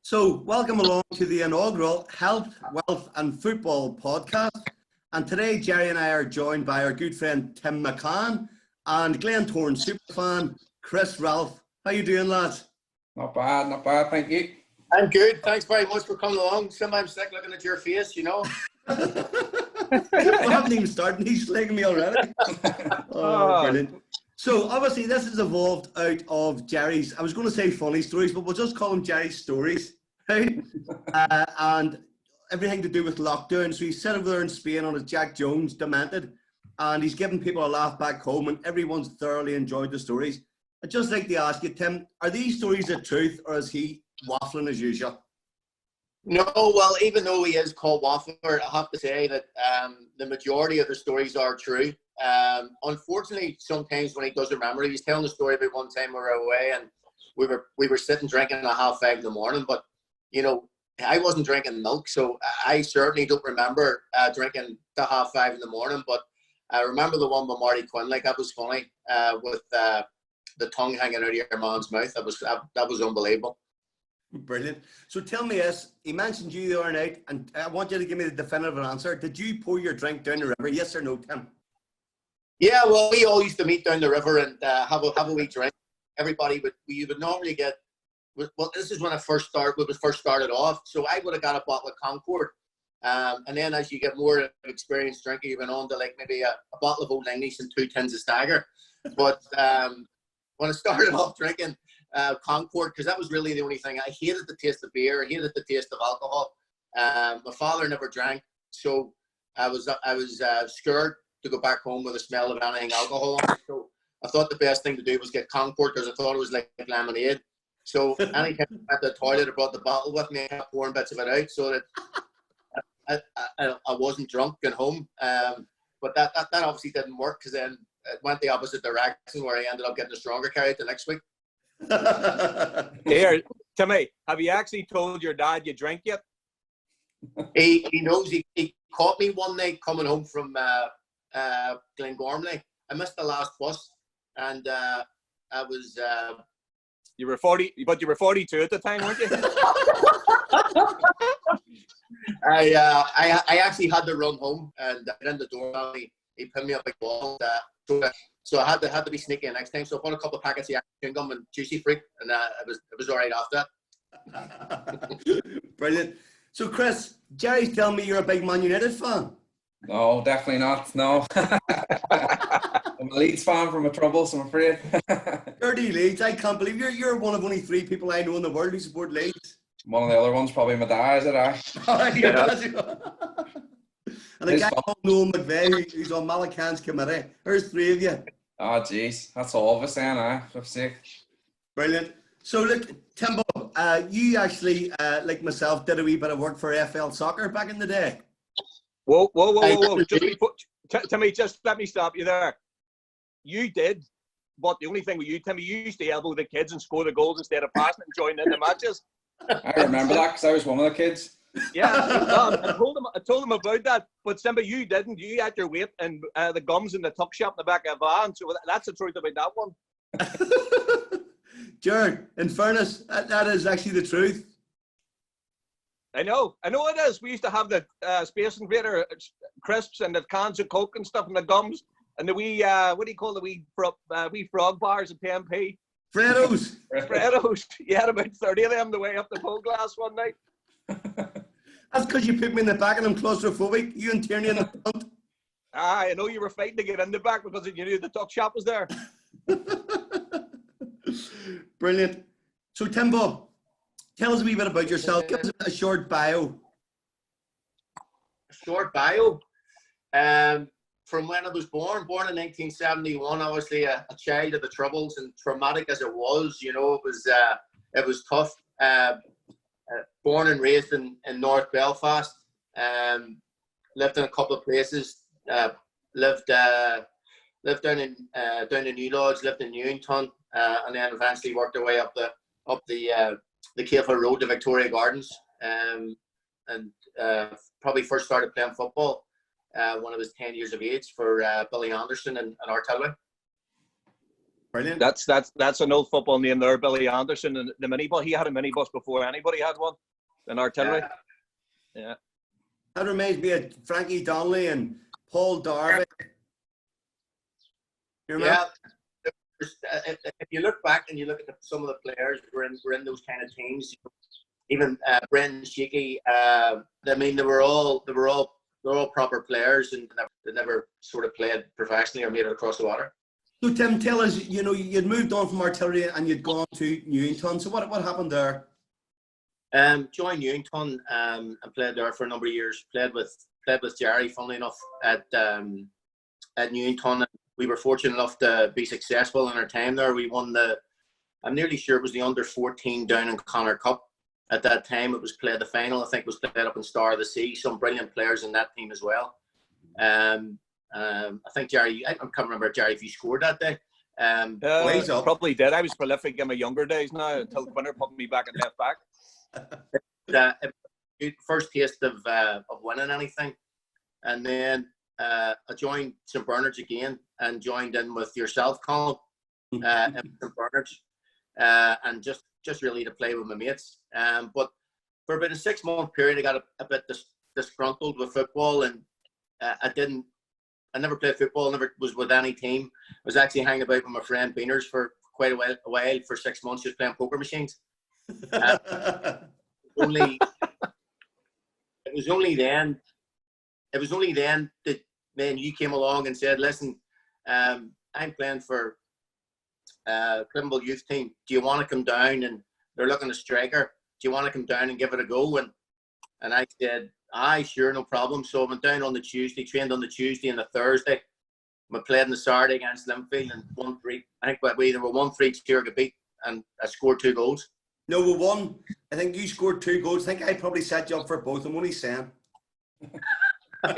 So, welcome along to the inaugural Health, Wealth and Football podcast. And today, Jerry and I are joined by our good friend Tim McCann and Glentoran superfan Chris Ralph. How you doing, lads? Not bad, thank you. I'm good. Thanks very much for coming along. Sometimes sick looking at your face, you know. I haven't even started. He's slagging me already. Oh, brilliant. So obviously this has evolved out of Jerry's, I was going to say funny stories, but we'll just call them Jerry's stories, right? And everything to do with lockdown. So he's sat over there in Spain on his Jack Jones, demented, and he's giving people a laugh back home, and everyone's thoroughly enjoyed the stories. I'd just like to ask you, Tim, are these stories the truth, or is he waffling as usual? No, well, even though he is called Waffler, I have to say that the majority of the stories are true. Unfortunately, sometimes when he does remember, he's telling the story about one time we were away and we were sitting drinking at 5:30 in the morning. But you know, I wasn't drinking milk, so I certainly don't remember drinking to 5:30 in the morning. But I remember the one with Marty Quinn, like that was funny, with the tongue hanging out of your man's mouth. That was unbelievable. Brilliant. So tell me this, he mentioned you the other night, and I want you to give me the definitive answer. Did you pour your drink down the river? Yes or no, Tim? Yeah, well, we all used to meet down the river and have a wee drink. Everybody we would normally get. Well, this is when we first started off. So I would have got a bottle of Concord, and then as you get more experienced drinking, you went on to like maybe a bottle of Old English and 2 tins of Stagger. But when I started off drinking Concord, because that was really the only thing. I hated the taste of beer. I hated the taste of alcohol. My father never drank, so I was scared to go back home with the smell of anything alcohol on it. So I thought the best thing to do was get Concord, because I thought it was like lemonade. So anytime I went to the toilet, I brought the bottle with me and kept pouring bits of it out so that I wasn't drunk at home. But that obviously didn't work, because then it went the opposite direction, where I ended up getting a stronger carry the next week. Here, Timmy, have you actually told your dad you drink yet? He knows. He caught me one night coming home from Glengormley. I missed the last bus, and I was. You were 40, but you were 42 at the time, weren't you? I actually had to run home, and in the door, he pinned me up a wall. So I had to be sneaky next time. So I bought a couple of packets of chewing gum and Juicy Freak, and it was all right after that. Brilliant. So Chris, Jerry's telling me you're a big Man United fan. No, definitely not. No. I'm a Leeds fan from a troubles, I'm afraid. Dirty Leeds. I can't believe you're one of only 3 people I know in the world who support Leeds. One of the other ones, probably my dad, is it? And a guy called Noel McVeigh, who's on Makan's committee. There's 3 of you. Oh, jeez. That's all of us then, for sake. Brilliant. So look, Timbo, you actually, like myself, did a wee bit of work for FL Soccer back in the day. Whoa. Timmy, just let me stop you there. You did, but the only thing with you, Timmy, you used to elbow the kids and score the goals instead of passing and joining in the matches. I remember that, because I was one of the kids. Yeah, I told him about that. But Simba, you didn't. You had your weight and the gums in the tuck shop in the back of a van. So that's the truth about that one. Jared, in fairness, that is actually the truth. I know it is. We used to have the Space Invader crisps and the cans of Coke and stuff, and the gums and the wee what do you call the wee frog bars at 10p? Freddos. Freddos. You had about 30 of them the way up the pole glass one night. That's because you put me in the back and I'm claustrophobic. You and Tierney in the front. I know you were fighting to get in the back because you knew the tuck shop was there. Brilliant. So Timbo, tell us a wee bit about yourself. Give us a short bio. A short bio? From when I was born in 1971, obviously a child of the Troubles, and traumatic as it was, you know, it was tough. Born and raised in North Belfast, lived in a couple of places. Lived down in New Lodge, lived in Newington, and then eventually worked our way up the Cahill Road to Victoria Gardens, and probably first started playing football when I was 10 years of age for Billy Anderson and Artillery. Brilliant. That's an old football name there, Billy Anderson, and the minibus. He had a minibus before anybody had one in artillery. Yeah. That reminds me of Frankie Donnelly and Paul Darby. You remember? Yeah. If you look back and you look at some of the players who were in those kind of teams, even Brendan Sheeky, I mean, they were all proper players, and they never sort of played professionally or made it across the water. So Tim, tell us, you know, you'd moved on from artillery and you'd gone to Newington. So what happened there? Joined Newington and played there for a number of years. Played with Jerry, funnily enough, at Newington. We were fortunate enough to be successful in our time there. We won I'm nearly sure it was the under-14 down in Conor Cup. At that time, it was played the final. I think it was played up in Star of the Sea. Some brilliant players in that team as well. I think Jerry, I can't remember, Jerry, if you scored that day. Probably did. I was prolific in my younger days now until Conor put me back at left back. First taste of winning anything. And then I joined St Bernard's again and joined in with yourself, Colin, in St Bernard's, and just really to play with my mates. But for about a 6-month period, I got a bit disgruntled with football, and I never played football, never was with any team. I was actually hanging about with my friend Beaners for quite a while for 6 months, just playing poker machines. It was only then that then you came along and said, listen, I'm playing for Cliftonville youth team. Do you want to come down? And they're looking at a striker. Do you want to come down and give it a go? And I said, aye, sure, no problem. So I went down on the Tuesday, trained on the Tuesday and the Thursday. We played on the Saturday against Linfield and 1-3. I think we were 1-3 to beat, and I scored 2 goals. No, we won. I think you scored 2 goals. I think I probably set you up for both. I'm only saying.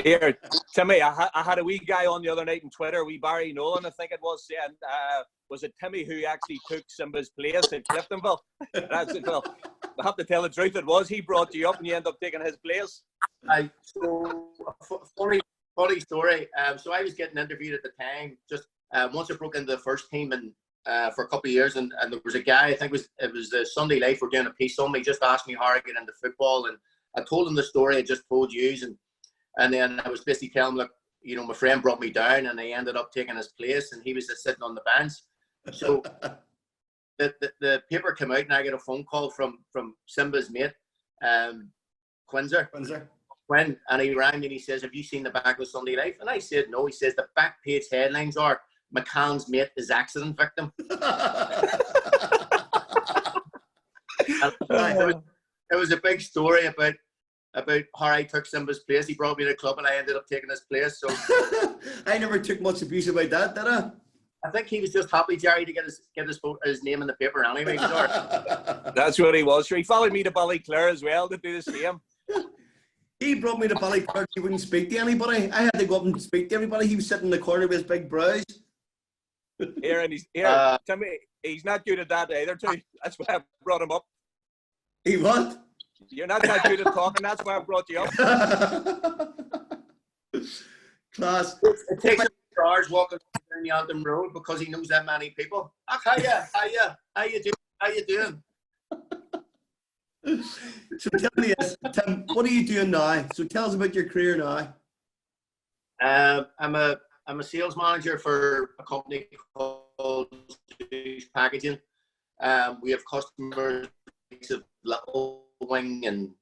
Here, Timmy, I had a wee guy on the other night on Twitter, wee Barry Nolan, I think it was, saying, was it Timmy who actually took Simba's place at Cliftonville? That's it, well, I have to tell the truth, it was. He brought you up and you ended up taking his place. So, funny story. So I was getting interviewed at the time, just once I broke into the first team and for a couple of years, and there was a guy, I think it was the Sunday Life, were doing a piece on me, just asked me how I get into football, and I told him the story I just told you, and then I was basically telling him, look, you know, my friend brought me down and I ended up taking his place, and he was just sitting on the bench. So the paper came out and I got a phone call from Simba's mate, Quinzer, and he rang me and he says, have you seen the back of Sunday Life? And I said, no. He says, the back page headlines are, McCann's mate is accident victim. It was a big story about how I took Simba's place. He brought me to the club and I ended up taking his place. So I never took much abuse about that, did I? I think he was just happy, Jerry, to get his name in the paper anyway. That's what he was. Sure, he followed me to Ballyclare as well to do the same. He brought me to Ballyclare. He wouldn't speak to anybody. I had to go up and speak to everybody. He was sitting in the corner with his big brows. Timmy, he's not good at that either, too. That's why I brought him up. He what? You're not that good at talking. That's why I brought you up. Class. It takes him hours walking down the Antrim Road because he knows that many people. How you doing? So tell me this, Tim, what are you doing now? So tell us about your career now. I'm a sales manager for a company called Packaging. We have customers of Little Wing and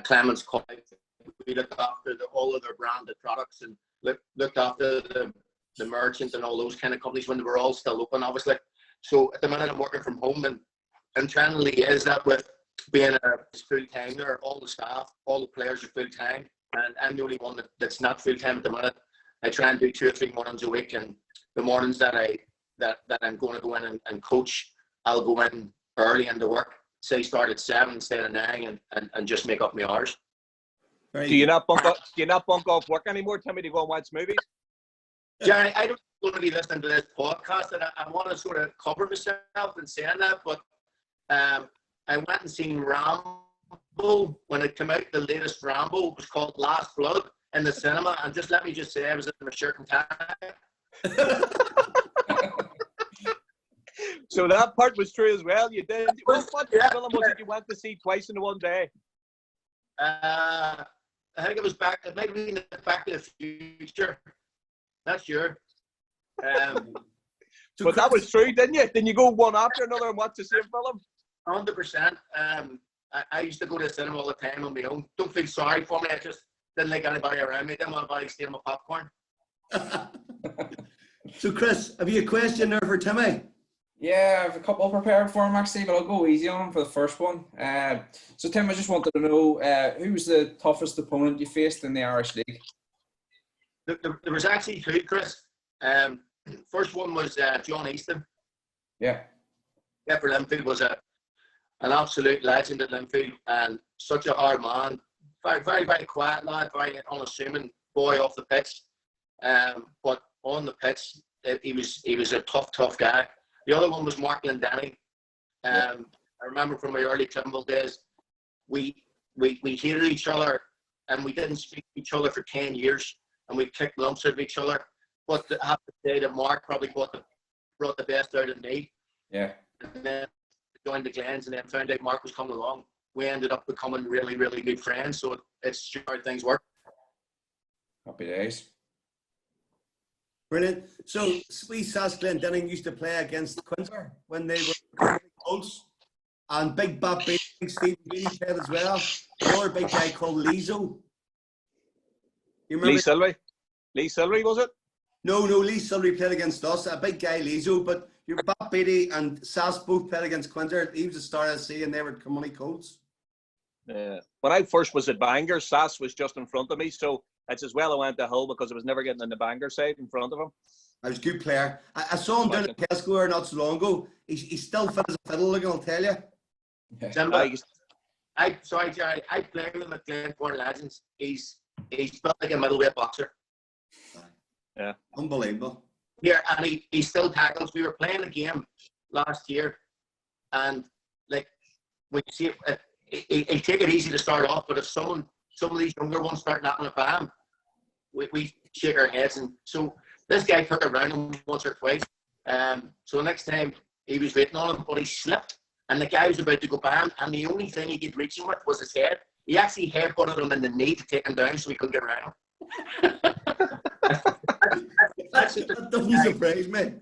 Clements College. We look after all of their branded products and looked after the merchants and all those kind of companies when they were all still open, obviously. So at the minute I'm working from home and trying to liaise that with being a full-time there. All the staff, all the players are full-time, and I'm the only one that's not full-time at the minute. I try and do 2 or 3 mornings a week, and the mornings that I'm going to go in and coach, I'll go in early into work, say start at 7 instead of 9, and just make up my hours. Do you not bunk off work anymore, Timmy, to go and watch movies? Jerry, I don't want to be listening to this podcast, and I want to sort of cover myself in saying that, but I went and seen Rambo when it came out. The latest Rambo was called Last Blood in the cinema, and let me just say, I was in my shirt and tie. So that part was true as well. You did. What Yeah. film was it you went to see twice in one day? I think it was back. It might have been Back to the Future. Not sure. So But that Chris, was true, didn't you? Didn't you go one after another and watch the same film? 100%. I used to go to the cinema all the time on my own. Don't feel sorry for me. I just didn't like anybody around me. Didn't want anybody stealing my popcorn. so Chris, have you a question there for Timmy? Yeah, I have a couple prepared for him actually, but I'll go easy on him for the first one. So Tim, I just wanted to know who was the toughest opponent you faced in the Irish League? There was actually two, Chris. First one was John Easton. Yeah. For Linfield was an absolute legend at Linfield and such a hard man. Very, very, very quiet lad, very unassuming boy off the pitch. But on the pitch, he was a tough guy. The other one was Mark Lendenny. I remember from my early Trimble days, we hated each other and we didn't speak to each other for 10 years and we kicked lumps out of each other. But I have to say that Mark probably brought the best out of me. Yeah. And then joined the Glens and then found out Mark was coming along. We ended up becoming really, really good friends. So it's how things work. Happy days. Brilliant. So Sweet Sass Glendenning used to play against Quinzer when they were close. And Big Bat Big Steve Beanie played as well. Another big guy called Lizo. You remember? Lee Silvery, was it? No, Lee Silvery played against us. A big guy, Lizo. But your Bat Beatty and Sass both played against Quinzer. He was the star of the sea and they were Commonly Colts. Yeah. When I first was at Bangor, Sass was just in front of me. So it's as well I went to Hull because I was never getting on the Bangor side in front of him. I was a good player. I saw him down at Tesco not so long ago. He's still fit as a fiddle, I'll tell you. Jerry, I played with him at Glencorn Legends. He's built like a middleweight boxer. Yeah. Unbelievable. Yeah, and he still tackles. We were playing a game last year, and like when you see it, he'll take it easy to start off, but if some of these younger ones start knocking a bam, we shake our heads. And so this guy took it around him once or twice. So the next time he was waiting on him, but he slipped, and the guy was about to go bam, and the only thing he could reach him with was his head. He actually headbutted him in the knee to take him down so he couldn't get around him. That doesn't surprise me.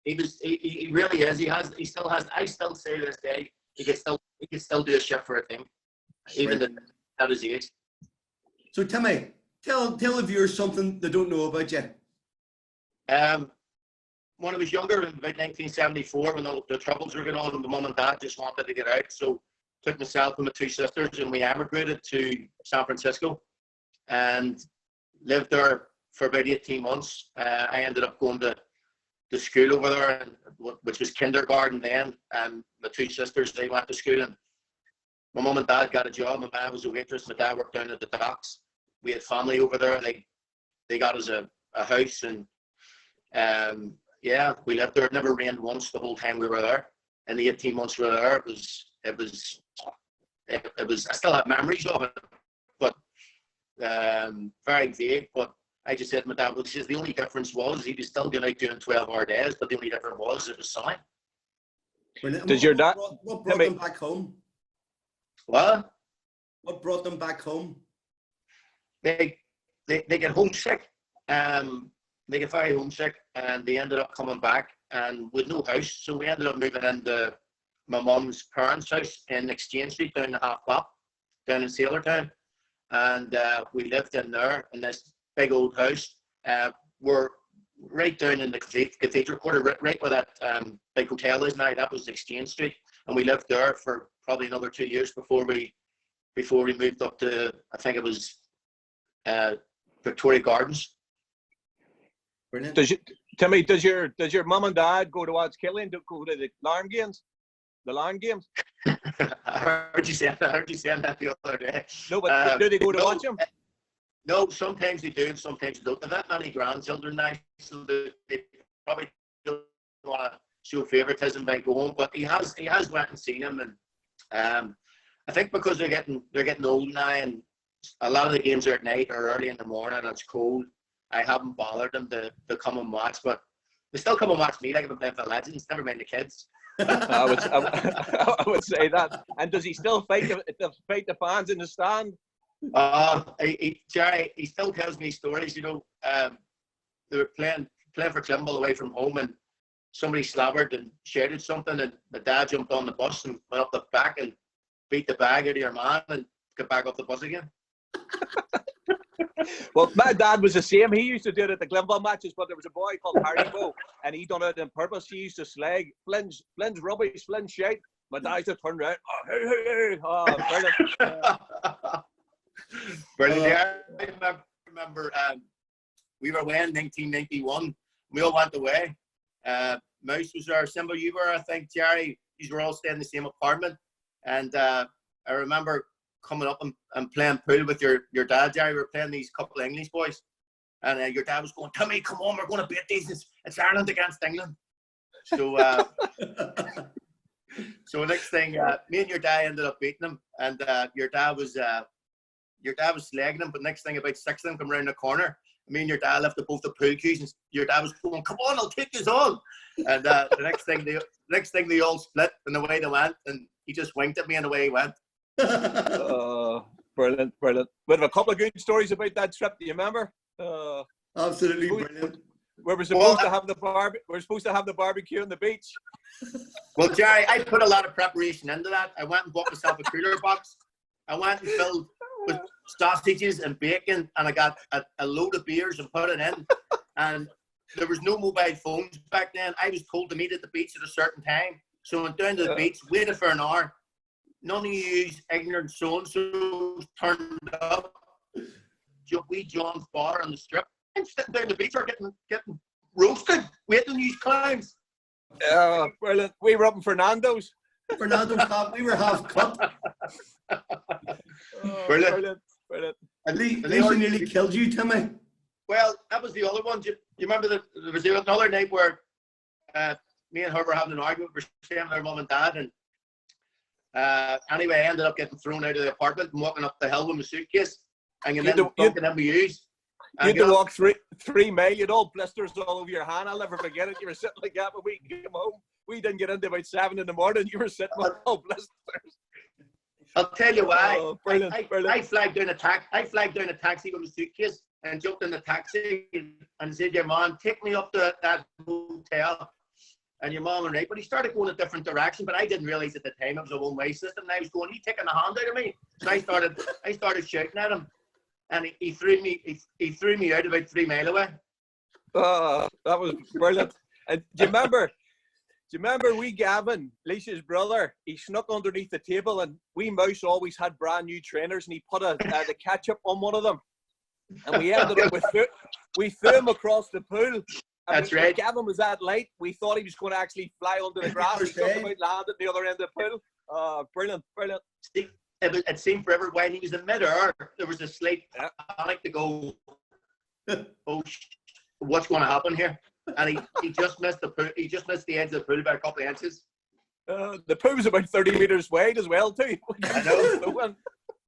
He really is. He still has. I still say to this day he could still do a shift for a team, even at his age. So Timmy, tell the viewers something they don't know about you. When I was younger, in about 1974, when the troubles were going on, and the mum and dad just wanted to get out, so took myself and my two sisters, and we emigrated to San Francisco, and lived there for about 18 months. I ended up going to school over there, which was kindergarten then, and my two sisters, they went to school, and my mum and dad got a job. My mum was a waitress, my dad worked down at the docks. We had family over there. They got us a house, and yeah, we lived there. It never rained once the whole time we were there. In the 18 months we were there, it was I still have memories of it, but very vague. But I just said to my dad, well, the only difference was he was still going out doing 12-hour days, but the only difference was it was sunny. Did your dad? What brought them back home? What? What brought them back home? They get homesick. They get very homesick, and they ended up coming back, and with no house, so we ended up moving into my mum's parents' house in Exchange Street down the half block, down in Sailortown, and we lived in there in this big old house. We're right down in the Cathedral Quarter, right where that big hotel is now. That was Exchange Street, and we lived there for probably another 2 years before we moved up to, I think it was Victoria Gardens. Brilliant. Timmy, does your mum and dad go to watch Killian? Go to the Larn games? The Larn games? I heard you saying that the other day. No, but do they go to watch them? No, sometimes they do, and sometimes they don't. They've that many grandchildren now, so they probably don't want to show favouritism by going. But he has went and seen him, and I think because they're getting old now, and a lot of the games are at night or early in the morning, and it's cold. I haven't bothered them to come and watch, but They still come and watch me like I've been playing for the Legends. Never mind the kids. I would say that. And does he still fight the fans in the stand? Jerry, he still tells me stories. You know, they were playing for Climble away from home, and somebody slobbered and shouted something, and the dad jumped on the bus and went up the back and beat the bag out of your man and got back off the bus again. Well, my dad was the same. He used to do it at the Glenville matches, but there was a boy called Harry Bow, and he done it on purpose. He used to slag Flynn's rubbish, Flynn's shite. My dad used to turn around. Oh, hey. Oh, brilliant. Brilliant. Yeah, I remember we were away in 1991. We all went away. Mouse was there. Simba, you were, I think, Jerry. You were all staying in the same apartment. And I remember coming up and playing pool with your dad, Jerry. We were playing these couple of English boys. And your dad was going, Timmy, come on, we're going to beat these. It's Ireland against England. So so next thing, me and your dad ended up beating them. And your dad was slagging them. But next thing, about 6 of them come around the corner. Me and your dad left both the pool cues, and your dad was going, "Come on, I'll take this on." And the next thing they all split, and away they went. And he just winked at me, and away he went. Brilliant. We have a couple of good stories about that trip. Do you remember? Absolutely brilliant. We're supposed to have the barbecue on the beach. Well, Jerry, I put a lot of preparation into that. I went and bought myself a cooler box. I went and filled with sausages and bacon, and I got a load of beers and put it in. And there was no mobile phones back then. I was told to meet at the beach at a certain time. So I went down to the beach, waited for an hour. None of you ignorant so-and-so turned up. We John's bar on the strip. I'm sitting down the beach, are getting roasted, waiting on these clowns. Brilliant. We were up in Fernando's. Fernando Cup, we were half cut. Brilliant. At least nearly killed you, Timmy. Well, that was the other one. Do you remember that there was another night where me and her were having an argument. We were staying with our mum and dad, and anyway, I ended up getting thrown out of the apartment and walking up the hill with my suitcase and then broken MBUs. You had to walk 3 mile. You had all blisters all over your hand. I'll never forget it. You were sitting like that when we came home. We didn't get into about 7 in the morning. You were sitting with all blisters. I'll tell you why. Oh, brilliant. I flagged down a taxi with my suitcase and jumped in the taxi and said, "Your mom, take me up to that hotel." And your mom and right, but he started going a different direction. But I didn't realize at the time it was a one-way system. And I was going, "He's taking the hand out of me." So I started shouting at him, and he threw me out about 3 mile away. Oh, that was brilliant. And do you remember wee Gavin, Lisa's brother? He snuck underneath the table, and wee Mouse always had brand new trainers, and he put the ketchup on one of them. And we ended up we threw him across the pool. That's right. Gavin was that light. We thought he was going to actually fly under the grass. He took him out, landed at the other end of the pool. Brilliant. It seemed forever when he was in mid-air, there was a slight panic to go, "Oh, what's going to happen here?" And he just missed the pool. He just missed the edge of the pool by a couple of inches. The pool was about 30 meters wide as well, too. I know.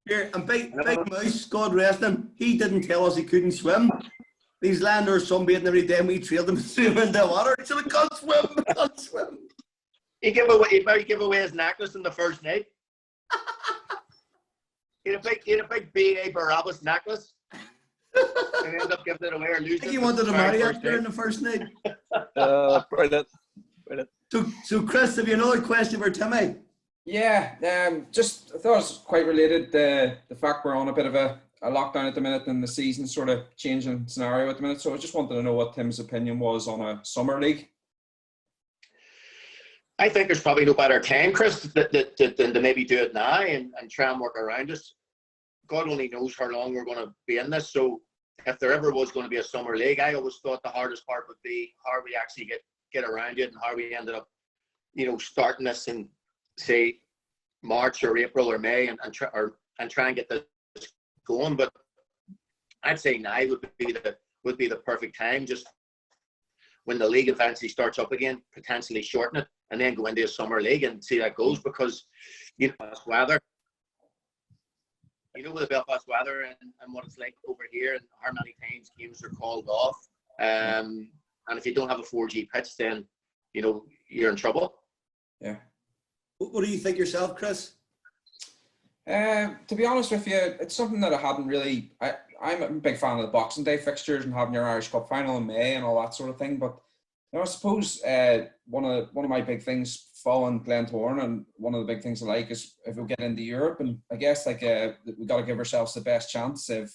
Here, and Big Mouse, God rest him, he didn't tell us he couldn't swim. These landers sunbathing every day, and we trailed him swim in the water. He said, "I can't swim. He gave away his necklace in the first night. He had a big B.A. Barabbas necklace. And ended up giving it away or losing it. I think he wanted to marry after in the first night. Brilliant. So Chris, have you another question for Timmy? Yeah, just I thought it was quite related. The fact we're on a bit of a lockdown at the minute and the season sort of changing scenario at the minute. So I just wanted to know what Tim's opinion was on a summer league. I think there's probably no better time, Chris, than to maybe do it now and try and work around us. God only knows how long we're going to be in this. So if there ever was going to be a summer league, I always thought the hardest part would be how we actually get around it and how we ended up, starting this in, say, March or April or May and try and get this going. But I'd say now would be the perfect time, just when the league eventually starts up again, potentially shorten it and then go into a summer league and see how it goes, because Belfast weather. With the Belfast weather and what it's like over here and how many times games are called off. And And if you don't have a 4G pitch, then, you know, you're in trouble. Yeah. What do you think yourself, Chris? To be honest with you, it's something that I hadn't really. I'm a big fan of the Boxing Day fixtures and having your Irish Cup final in May and all that sort of thing. But you know, I suppose one of my big things following Glentoran, and one of the big things I like is if we get into Europe, and I guess like we got to give ourselves the best chance if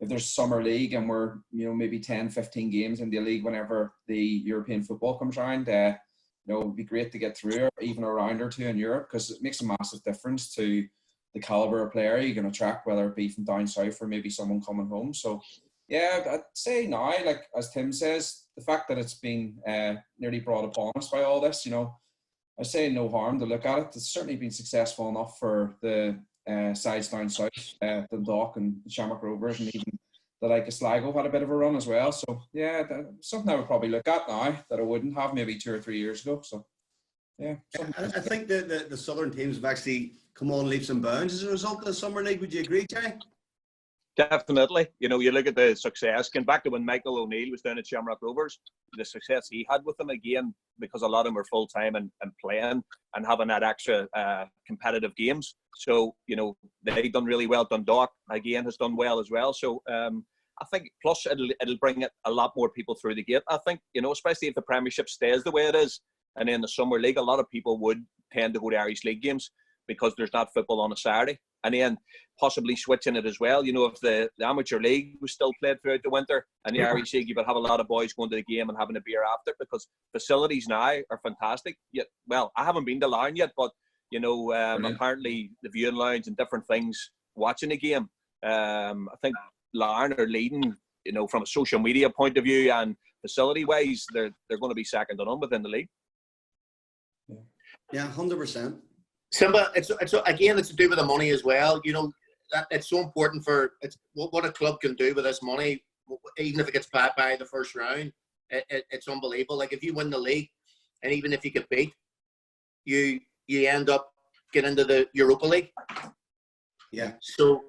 there's summer league and we're, you know, maybe 10, 15 games in the league whenever the European football comes around. You know, it would be great to get through, or even a round or two in Europe, because it makes a massive difference to the caliber of player you can attract, whether it be from down south or maybe someone coming home. So, yeah, I'd say now, like as Tim says, the fact that it's been nearly brought upon us by all this, you know, I say no harm to look at it. It's certainly been successful enough for the sides down south, Dundalk and the Shamrock Rovers, and even the like of Sligo had a bit of a run as well. So, yeah, something I would probably look at now that I wouldn't have maybe 2 or 3 years ago. So, yeah. I think the southern teams have actually come on leaps and bounds as a result of the Summer League. Would you agree, Jerry? Definitely. You know, you look at the success, going back to when Michael O'Neill was down at Shamrock Rovers, the success he had with them, again, because a lot of them were full-time and playing and having that extra competitive games. So, you know, they've done really well. Dundalk, again, has done well as well. So, I think, plus it'll bring a lot more people through the gate, I think, you know, especially if the Premiership stays the way it is. And in the Summer League, a lot of people would tend to go to Irish League games because there's not football on a Saturday. And then possibly switching it as well. You know, if the Amateur League was still played throughout the winter and the Irish League, you would have a lot of boys going to the game and having a beer after, because facilities now are fantastic. Yet, well, I haven't been to Larne yet, but, you know, apparently the viewing lounge and different things watching the game. I think Larne are leading, you know, from a social media point of view and facility-wise, they're going to be second to none within the league. Yeah, 100%. Simba, it's again, it's to do with the money as well. You know, that it's so important for what a club can do with this money, even if it gets back by the first round. It's unbelievable. Like if you win the league, and even if you get beat, you end up getting into the Europa League. Yeah. So.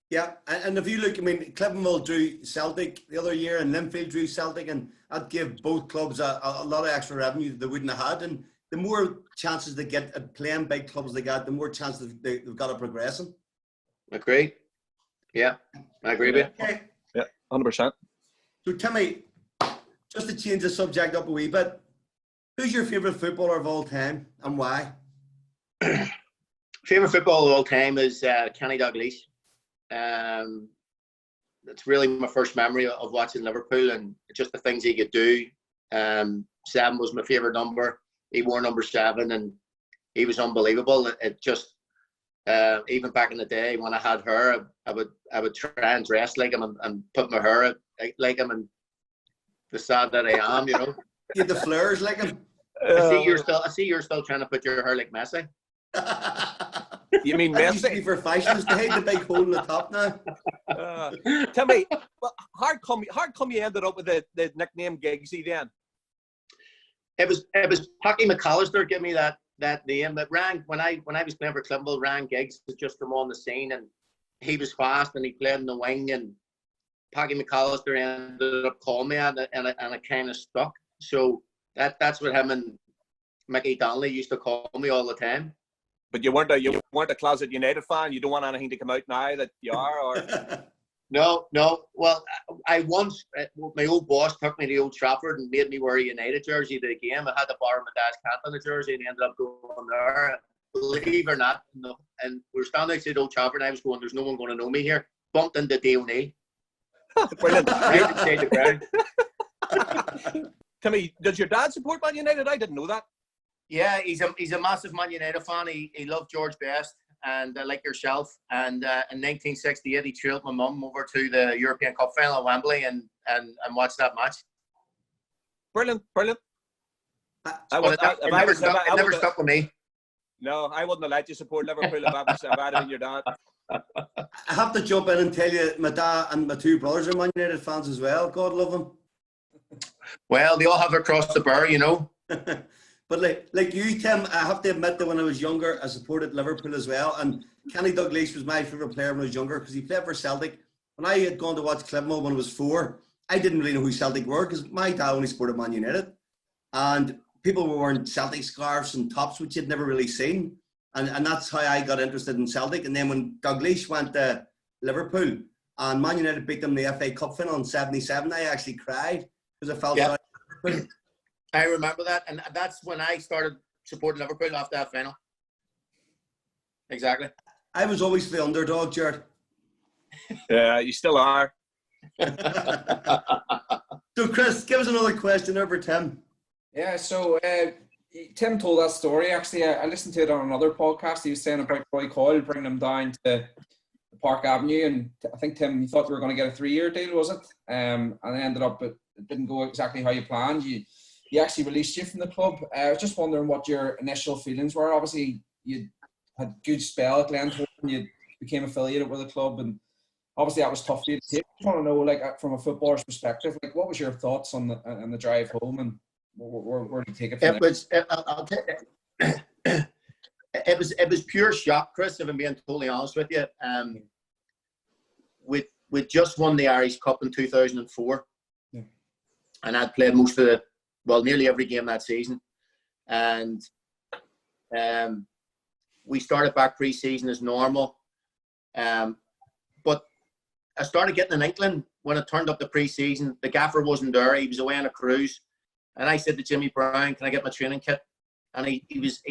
Yeah, and if you look, I mean, Cliftonville drew Celtic the other year, and Linfield drew Celtic, and that gave both clubs a lot of extra revenue that they wouldn't have had. And the more chances they get at playing big clubs they got, the more chances they've got of progressing. Agree. Yeah, I agree with you. Okay. Yeah, 100%. So, Timmy, just to change the subject up a wee bit, who's your favourite footballer of all time and why? Favourite footballer of all time is Kenny Dalglish. It's really my first memory of watching Liverpool and just the things he could do. 7 was my favourite number. He wore number 7 and he was unbelievable. It just even back in the day when I had hair, I would try and dress like him and put my hair like him, and the sad that I am, you know. You had the flares like him. I see you're still trying to put your hair like Messi. You mean That used to Messi? be for fashions. They hate the big hole in the top now. Tell me, well, how come you ended up with the nickname Giggsy then? It was Packy McAllister gave me that name. But when I was playing for Cliftonville, Ryan Giggs had just come on the scene, and he was fast and he played in the wing, and Packy McAllister ended up calling me and it kind of stuck. So that's what him and Mickey Donnelly used to call me all the time. But you weren't a closet United fan. You don't want anything to come out now that you are, or No. Well, I once my old boss took me to Old Trafford and made me wear a United jersey to the game. I had to borrow my dad's Cantona jersey, and he ended up going there. Believe it or not, no. And we were standing outside Old Trafford, and I was going, "There's no one going to know me here." Bumped into Dave O'Neill. brilliant. Right inside the ground. Timmy, does your dad support Man United? I didn't know that. Yeah, he's a massive Man United fan. He loved George Best, and like yourself. And in 1968, he trailed my mum over to the European Cup final at Wembley and watched that match. Brilliant. It never stuck with me. No, I wouldn't have let you support Liverpool if I had been your dad. I have to jump in and tell you, my dad and my 2 brothers are Man United fans as well. God love them. Well, they all have their cross to bear, you know. But like you, Tim, I have to admit that when I was younger, I supported Liverpool as well. And Kenny Dalglish was my favourite player when I was younger because he played for Celtic when I had gone to watch Clifton when I was 4, I didn't really know who Celtic were because my dad only supported Man United. And people were wearing Celtic scarves and tops, which you'd never really seen. And that's how I got interested in Celtic. And then when Dalglish went to Liverpool and Man United beat them in the FA Cup final in 77, I actually cried because I felt sorry. I remember that. And that's when I started supporting Liverpool after that final. Exactly. I was always the underdog, Jared. Yeah, you still are. So, Chris, give us another question over Tim. Yeah, so Tim told that story. Actually, I listened to it on another podcast. He was saying about Roy Coyle bringing him down to Park Avenue, and I think, Tim, you thought you were going to get a 3-year deal, was it? And it ended up, it didn't go exactly how you planned. He actually released you from the club. I was just wondering what your initial feelings were. Obviously, you had a good spell at Glentoran, you became affiliated with the club, and obviously that was tough for you to take. I just want to know, like, from a footballer's perspective, like, what was your thoughts on the drive home, and where did you take it from there? It was pure shock, Chris, if I'm being totally honest with you. We just won the Irish Cup in 2004, and I'd played nearly every game that season, and we started back pre-season as normal, but I started getting an inkling when it turned up to pre-season. The gaffer wasn't there; he was away on a cruise, and I said to Jimmy Brown, "Can I get my training kit?" And he was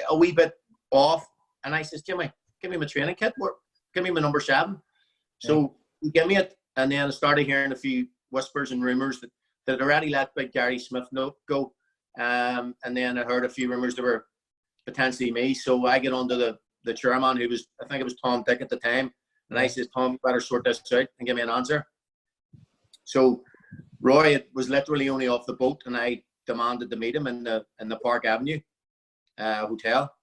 a wee bit off, and I says, "Jimmy, give me my training kit. Give me my number 7." So he gave me it, and then I started hearing a few whispers and rumours that had already let Big Gary Smith go, and then I heard a few rumours that were potentially me. So I get on to the chairman, who was, I think it was Tom Dick at the time, and I said, "Tom, you better sort this out and give me an answer." So Roy was literally only off the boat, and I demanded to meet him in the Park Avenue hotel,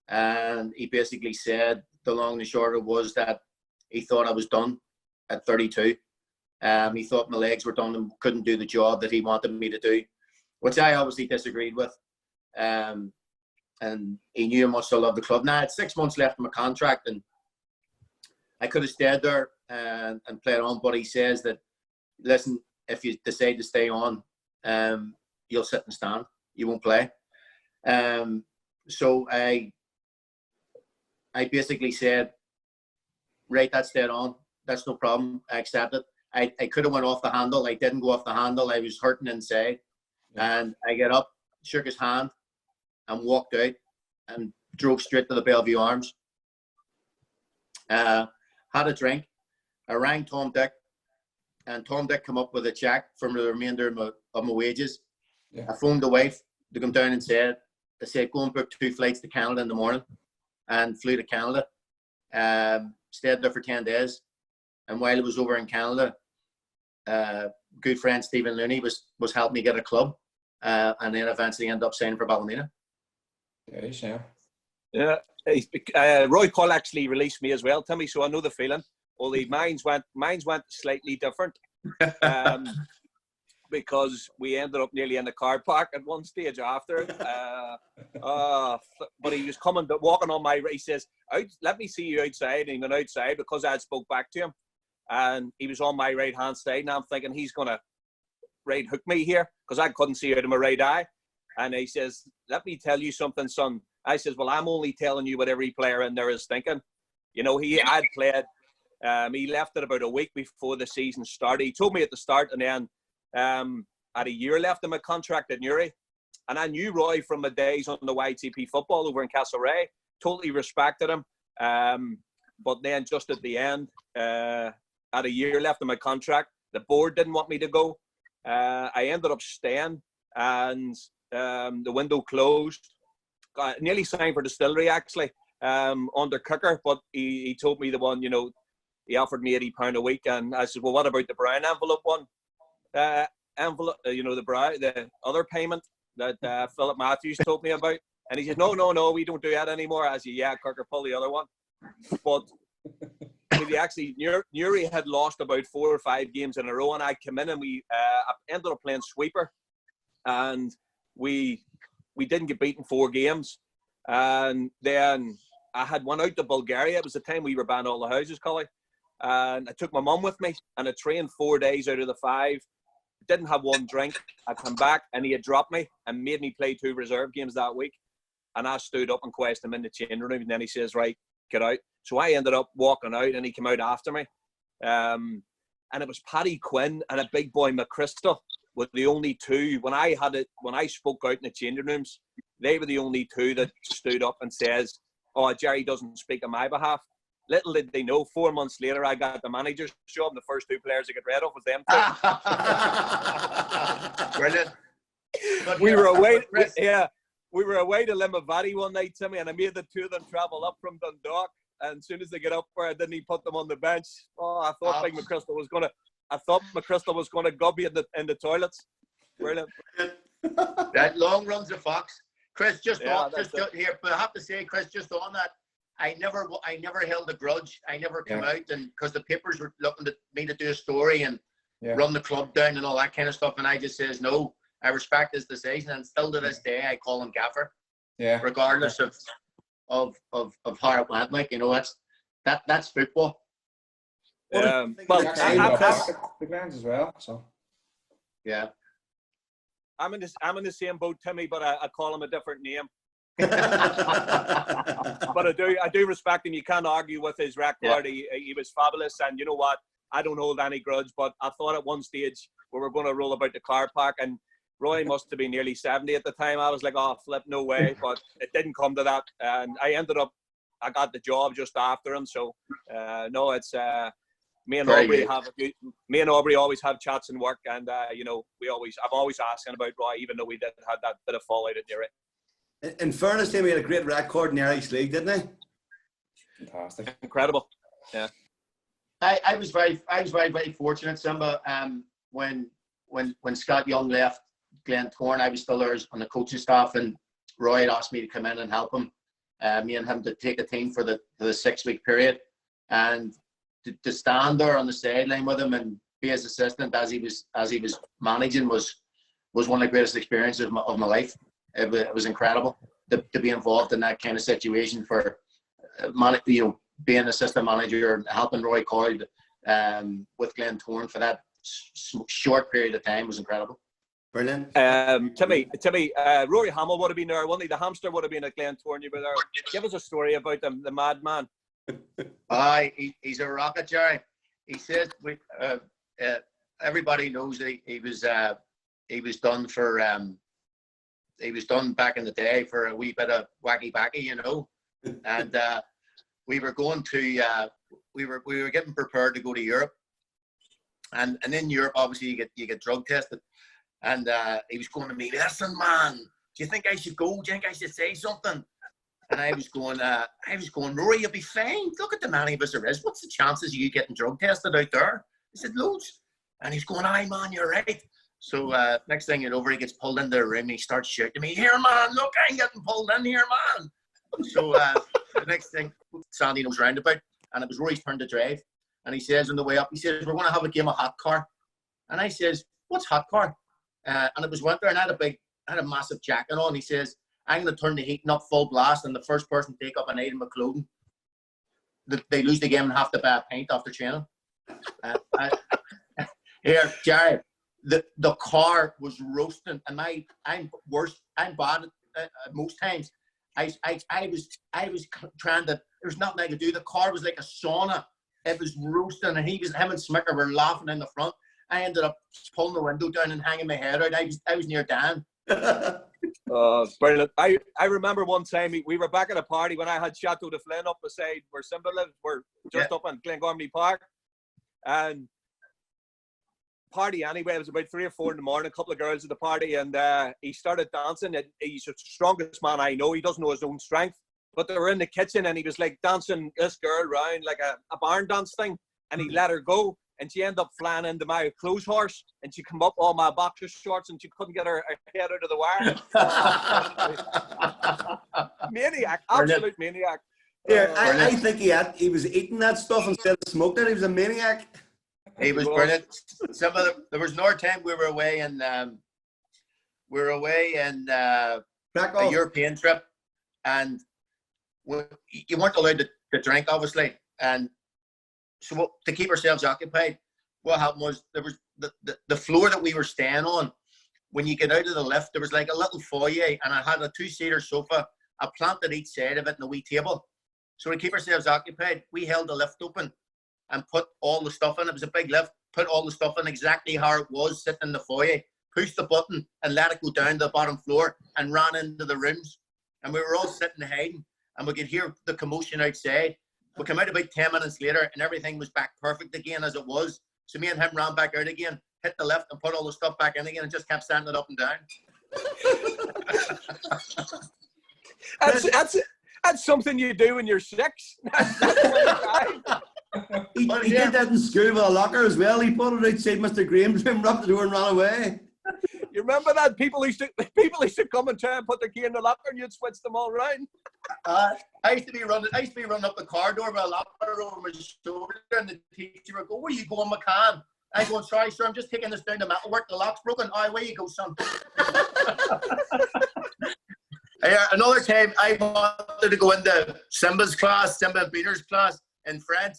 and he basically said the long and the short of it was that he thought I was done at 32. He thought my legs were done and couldn't do the job that he wanted me to do, which I obviously disagreed with. And he knew how much I loved the club. Now, I had 6 months left in my contract, and I could have stayed there and played on, but he says that, listen, if you decide to stay on, you'll sit and stand. You won't play. So I basically said, right, that's dead on. That's no problem. I accept it. I could have went off the handle. I didn't go off the handle. I was hurting inside. And I get up, shook his hand, and walked out and drove straight to the Bellevue Arms. Had a drink. I rang Tom Dick, and Tom Dick came up with a check from the remainder of my wages. Yeah. I phoned the wife to come down and said, go and book 2 flights to Canada in the morning, and flew to Canada. Stayed there for 10 days. And while I was over in Canada, good friend Stephen Looney was helping me get a club, and then eventually ended up signing for Ballymena. Yeah. Roy Coyle actually released me as well, Timmy, so I know the feeling. Only mine's went slightly different, because we ended up nearly in the car park at one stage after. But he was walking on my right. He says, "Let me see you outside." And he went outside because I had spoke back to him, and he was on my right hand side. And I'm thinking he's gonna right hook me here because I couldn't see out of my right eye. And he says, "Let me tell you something, son." I says, "Well, I'm only telling you what every player in there is thinking." You know, he had played. He left it about a week before the season started. He told me at the start, and then had a year left in my contract at Newry. And I knew Roy from my days on the YTP football over in Castlereagh. Totally respected him. But then just at the end, had a year left in my contract. The board didn't want me to go. I ended up staying, and the window closed. Nearly signed for Distillery, actually, under Cooker, but he told me the one, you know, he offered me £80 a week, and I said, well, what about the Brown envelope one? Envelope, you know, the other payment that Philip Matthews told me about. And he said, no, we don't do that anymore. I said, yeah, Cooker, pull the other one. But actually, Newry had lost about 4 or 5 games in a row, and I came in and we ended up playing sweeper, and we didn't get beaten 4 games. And then I had one out to Bulgaria. It was the time we were banned all the houses, Collie. And I took my mum with me, and I trained 4 days out of the 5. Didn't have one drink. I come back, and he had dropped me and made me play 2 reserve games that week. And I stood up and questioned him in the changing room, and then he says, right, get out. So I ended up walking out, and he came out after me. And it was Paddy Quinn and a big boy McChrystal were the only 2. When I spoke out in the changing rooms, they were the only 2 that stood up and says, oh, Jerry doesn't speak on my behalf. Little did they know, 4 months later, I got the manager's job, and the first 2 players I got rid of was them 2. Brilliant. We were away to Limavady one night, Timmy, and I made the 2 of them travel up from Dundalk. And as soon as they get up there, I didn't even put them on the bench. Oh, I thought Big McChrystal was gonna gob you in the toilets. Brilliant. That long runs the fox. Chris, just here, but I have to say, Chris, just on that, I never held a grudge. I never came out, and because the papers were looking at me to do a story and run the club down and all that kind of stuff, and I just says no. I respect his decision, and still to this day, I call him Gaffer. Yeah. Regardless of how it went, like, you know, that's football. Well, the Glens as well. So yeah. I'm in the same boat, Timmy, but I call him a different name. But I do respect him. You can't argue with his record. He was fabulous, and you know what? I don't hold any grudge. But I thought at one stage we were going to roll about the car park, and Roy must have been nearly 70 at the time. I was like, oh, flip, no way. But it didn't come to that, and I got the job just after him. So no, it's me and Aubrey always have chats and work, and you know, I'm always asking about Roy, even though we did have that bit of fallout at Derry. In fairness to him, he had a great record in the Irish League, didn't he? Fantastic, incredible. Yeah, I was very fortunate, Simba. When Scott Young left Glentoran, I was still there on the coaching staff, and Roy had asked me to come in and help him. Me and him to take a team for the 6-week period, and to stand there on the sideline with him and be his assistant as he was managing was one of the greatest experiences of my life. It was incredible to be involved in that kind of situation for being assistant manager and helping Roy Coyle with Glentoran for that short period of time was incredible. Brilliant. Timmy, Rory Hamill would have been there, wouldn't he? The hamster would have been at Glentoran. You were there. Give us a story about the madman. He's a rocket, Jerry. He said everybody knows that he was done back in the day for a wee bit of wacky backy, you know. And we were going to we were getting prepared to go to Europe, and in Europe obviously you get drug tested. And he was going to me, listen, man, do you think I should go? Do you think I should say something? And I was going, Rory, you'll be fine. Look at the many of us there is. What's the chances of you getting drug tested out there? I said, loads. And he's going, aye, man, you're right. So next thing you know, he gets pulled into the room and he starts shouting to me, here, man, look, I'm getting pulled in here, man. So the next thing, Sandy knows roundabout, and it was Rory's turn to drive. And he says on the way up, he says, we're going to have a game of hot car. And I says, what's hot car? And it was winter, and I had a massive jacket on. He says, I'm going to turn the heating up full blast, and the first person to take up an item of clothing, they lose the game and have to buy a pint after training. Here, Jerry, the car was roasting, and I'm bad at most times. I was trying to, there's nothing I could do. The car was like a sauna. It was roasting, and him and Smicker were laughing in the front. I ended up pulling the window down and hanging my head out. I was near Dan. Brilliant. I remember one time we were back at a party when I had Chateau de Flynn up beside where Simba lives. We're just up in Glengormley Park. And party anyway, it was about 3 or 4 in the morning, a couple of girls at the party, and he started dancing. And he's the strongest man I know. He doesn't know his own strength. But they were in the kitchen and he was like dancing this girl around like a barn dance thing. And he let her go. And she ended up flying into my clothes horse, and she come up all my boxer shorts, and she couldn't get her head out of the wire. Maniac, absolute maniac. Yeah, I think he was eating that stuff instead of smoking it. He was a maniac. He was brilliant. There was another time we were away in a European trip, and you weren't allowed to drink, obviously, and to keep ourselves occupied, what happened was there was the floor that we were staying on. When you get out of the lift, there was like a little foyer, and I had a 2-seater sofa. I planted each side of it in a wee table. So to keep ourselves occupied, we held the lift open and put all the stuff in. It was a big lift. Put all the stuff in exactly how it was sitting in the foyer. Pushed the button and let it go down to the bottom floor and ran into the rooms. And we were all sitting hiding, and we could hear the commotion outside. We came out about 10 minutes later, and everything was back perfect again as it was. So me and him ran back out again, hit the lift and put all the stuff back in again, and just kept standing it up and down. That's something you do when you're 6. He did that in school with a locker as well. He put it outside Mr. Graham's room, wrapped the door and ran away. You remember that? People used to come and try and put their key in the locker, and you'd switch them all around. I used to be running up the corridor with a locker over my shoulder, and the teacher would go, "Where you going, Makan?" I go, "Sorry, sir, I'm just taking this down to metalwork. The lock's broken." "Aye, where you go, son?" Another time, I wanted to go into Simba and Peter's class in French,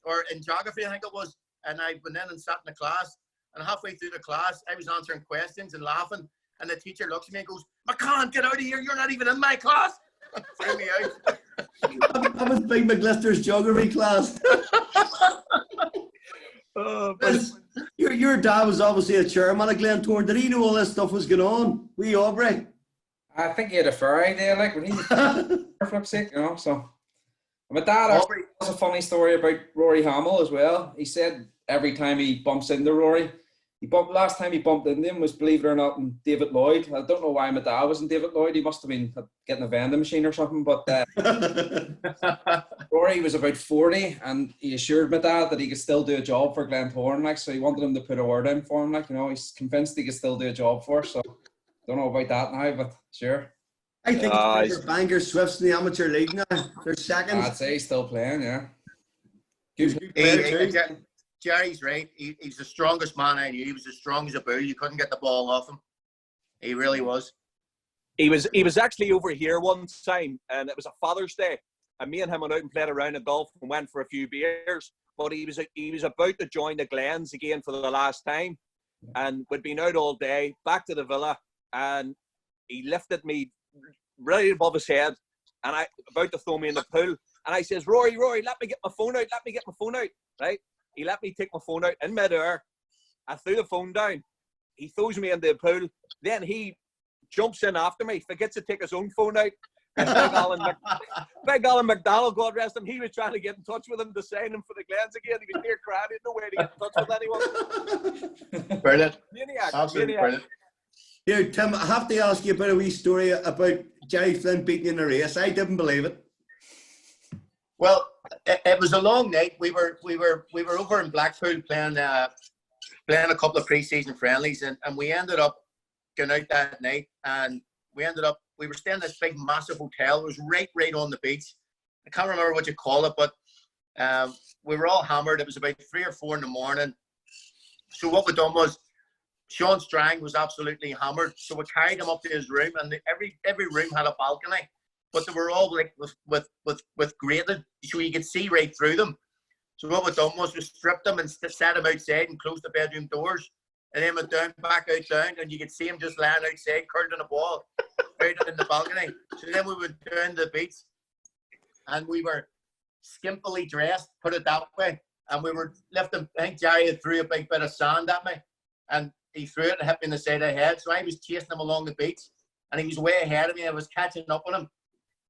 or in geography, I think it was. And I went in and sat in the class. And halfway through the class, I was answering questions and laughing. And the teacher looks at me and goes, "Makan, get out of here. You're not even in my class." Threw me out. That was Big McLister's geography class. Your dad was obviously a chairman at Glentoran. Did he know all this stuff was going on? Wee Aubrey. I think he had a fair idea, like, when he was for flip's sake, you know. So my dad also has a funny story about Rory Hamill as well. He said every time he bumps into Rory, last time he bumped into him was, believe it or not, in David Lloyd. I don't know why my dad was in David Lloyd. He must have been getting a vending machine or something. But Rory was about 40, and he assured my dad that he could still do a job for Glentoran, like, so he wanted him to put a word in for him, like, you know. He's convinced he could still do a job for us. So don't know about that now, but sure. I think Bangor Swifts in the amateur league now. They're second. I'd say he's still playing, yeah. Jerry's right. He's the strongest man I knew. He was as strong as a bull. You couldn't get the ball off him. He really was. He was actually over here one time, and it was a Father's Day, and me and him went out and played a round of golf and went for a few beers. But he was about to join the Glens again for the last time, and we'd been out all day, back to the villa, and he lifted me right above his head, and I about to throw me in the pool, and I says, Rory, let me get my phone out, right? He let me take my phone out in midair. I threw the phone down. He throws me into the pool. Then he jumps in after me, forgets to take his own phone out. And Big Alan McDonald, God rest him, he was trying to get in touch with him to sign him for the Glens again. He was near crying. He had no way to get in touch with anyone. Brilliant. Maniac. Absolutely brilliant. Here, Tim, I have to ask you about a wee story about Jerry Flynn beating in the race. I didn't believe it. Well, it was a long night. We were over in Blackpool playing a couple of pre-season friendlies, and we ended up going out that night, and we were staying in this big massive hotel. It was right on the beach. I can't remember what you call it, but we were all hammered. It was about 3 or 4 in the morning. So what we done was, Sean Strang was absolutely hammered, so we carried him up to his room, and every room had a balcony, but they were all like with grated, so you could see right through them. So what we done was we stripped him and set him outside and closed the bedroom doors, and then went back out, and you could see him just lying outside, curled in a ball, out in the balcony. So then we went down to the beach, and we were skimpily dressed, put it that way, and we were lifting. I think Jerry had threw a big bit of sand at me, and he threw it and hit me in the side of the head. So I was chasing him along the beach, and he was way ahead of me. I was catching up with him,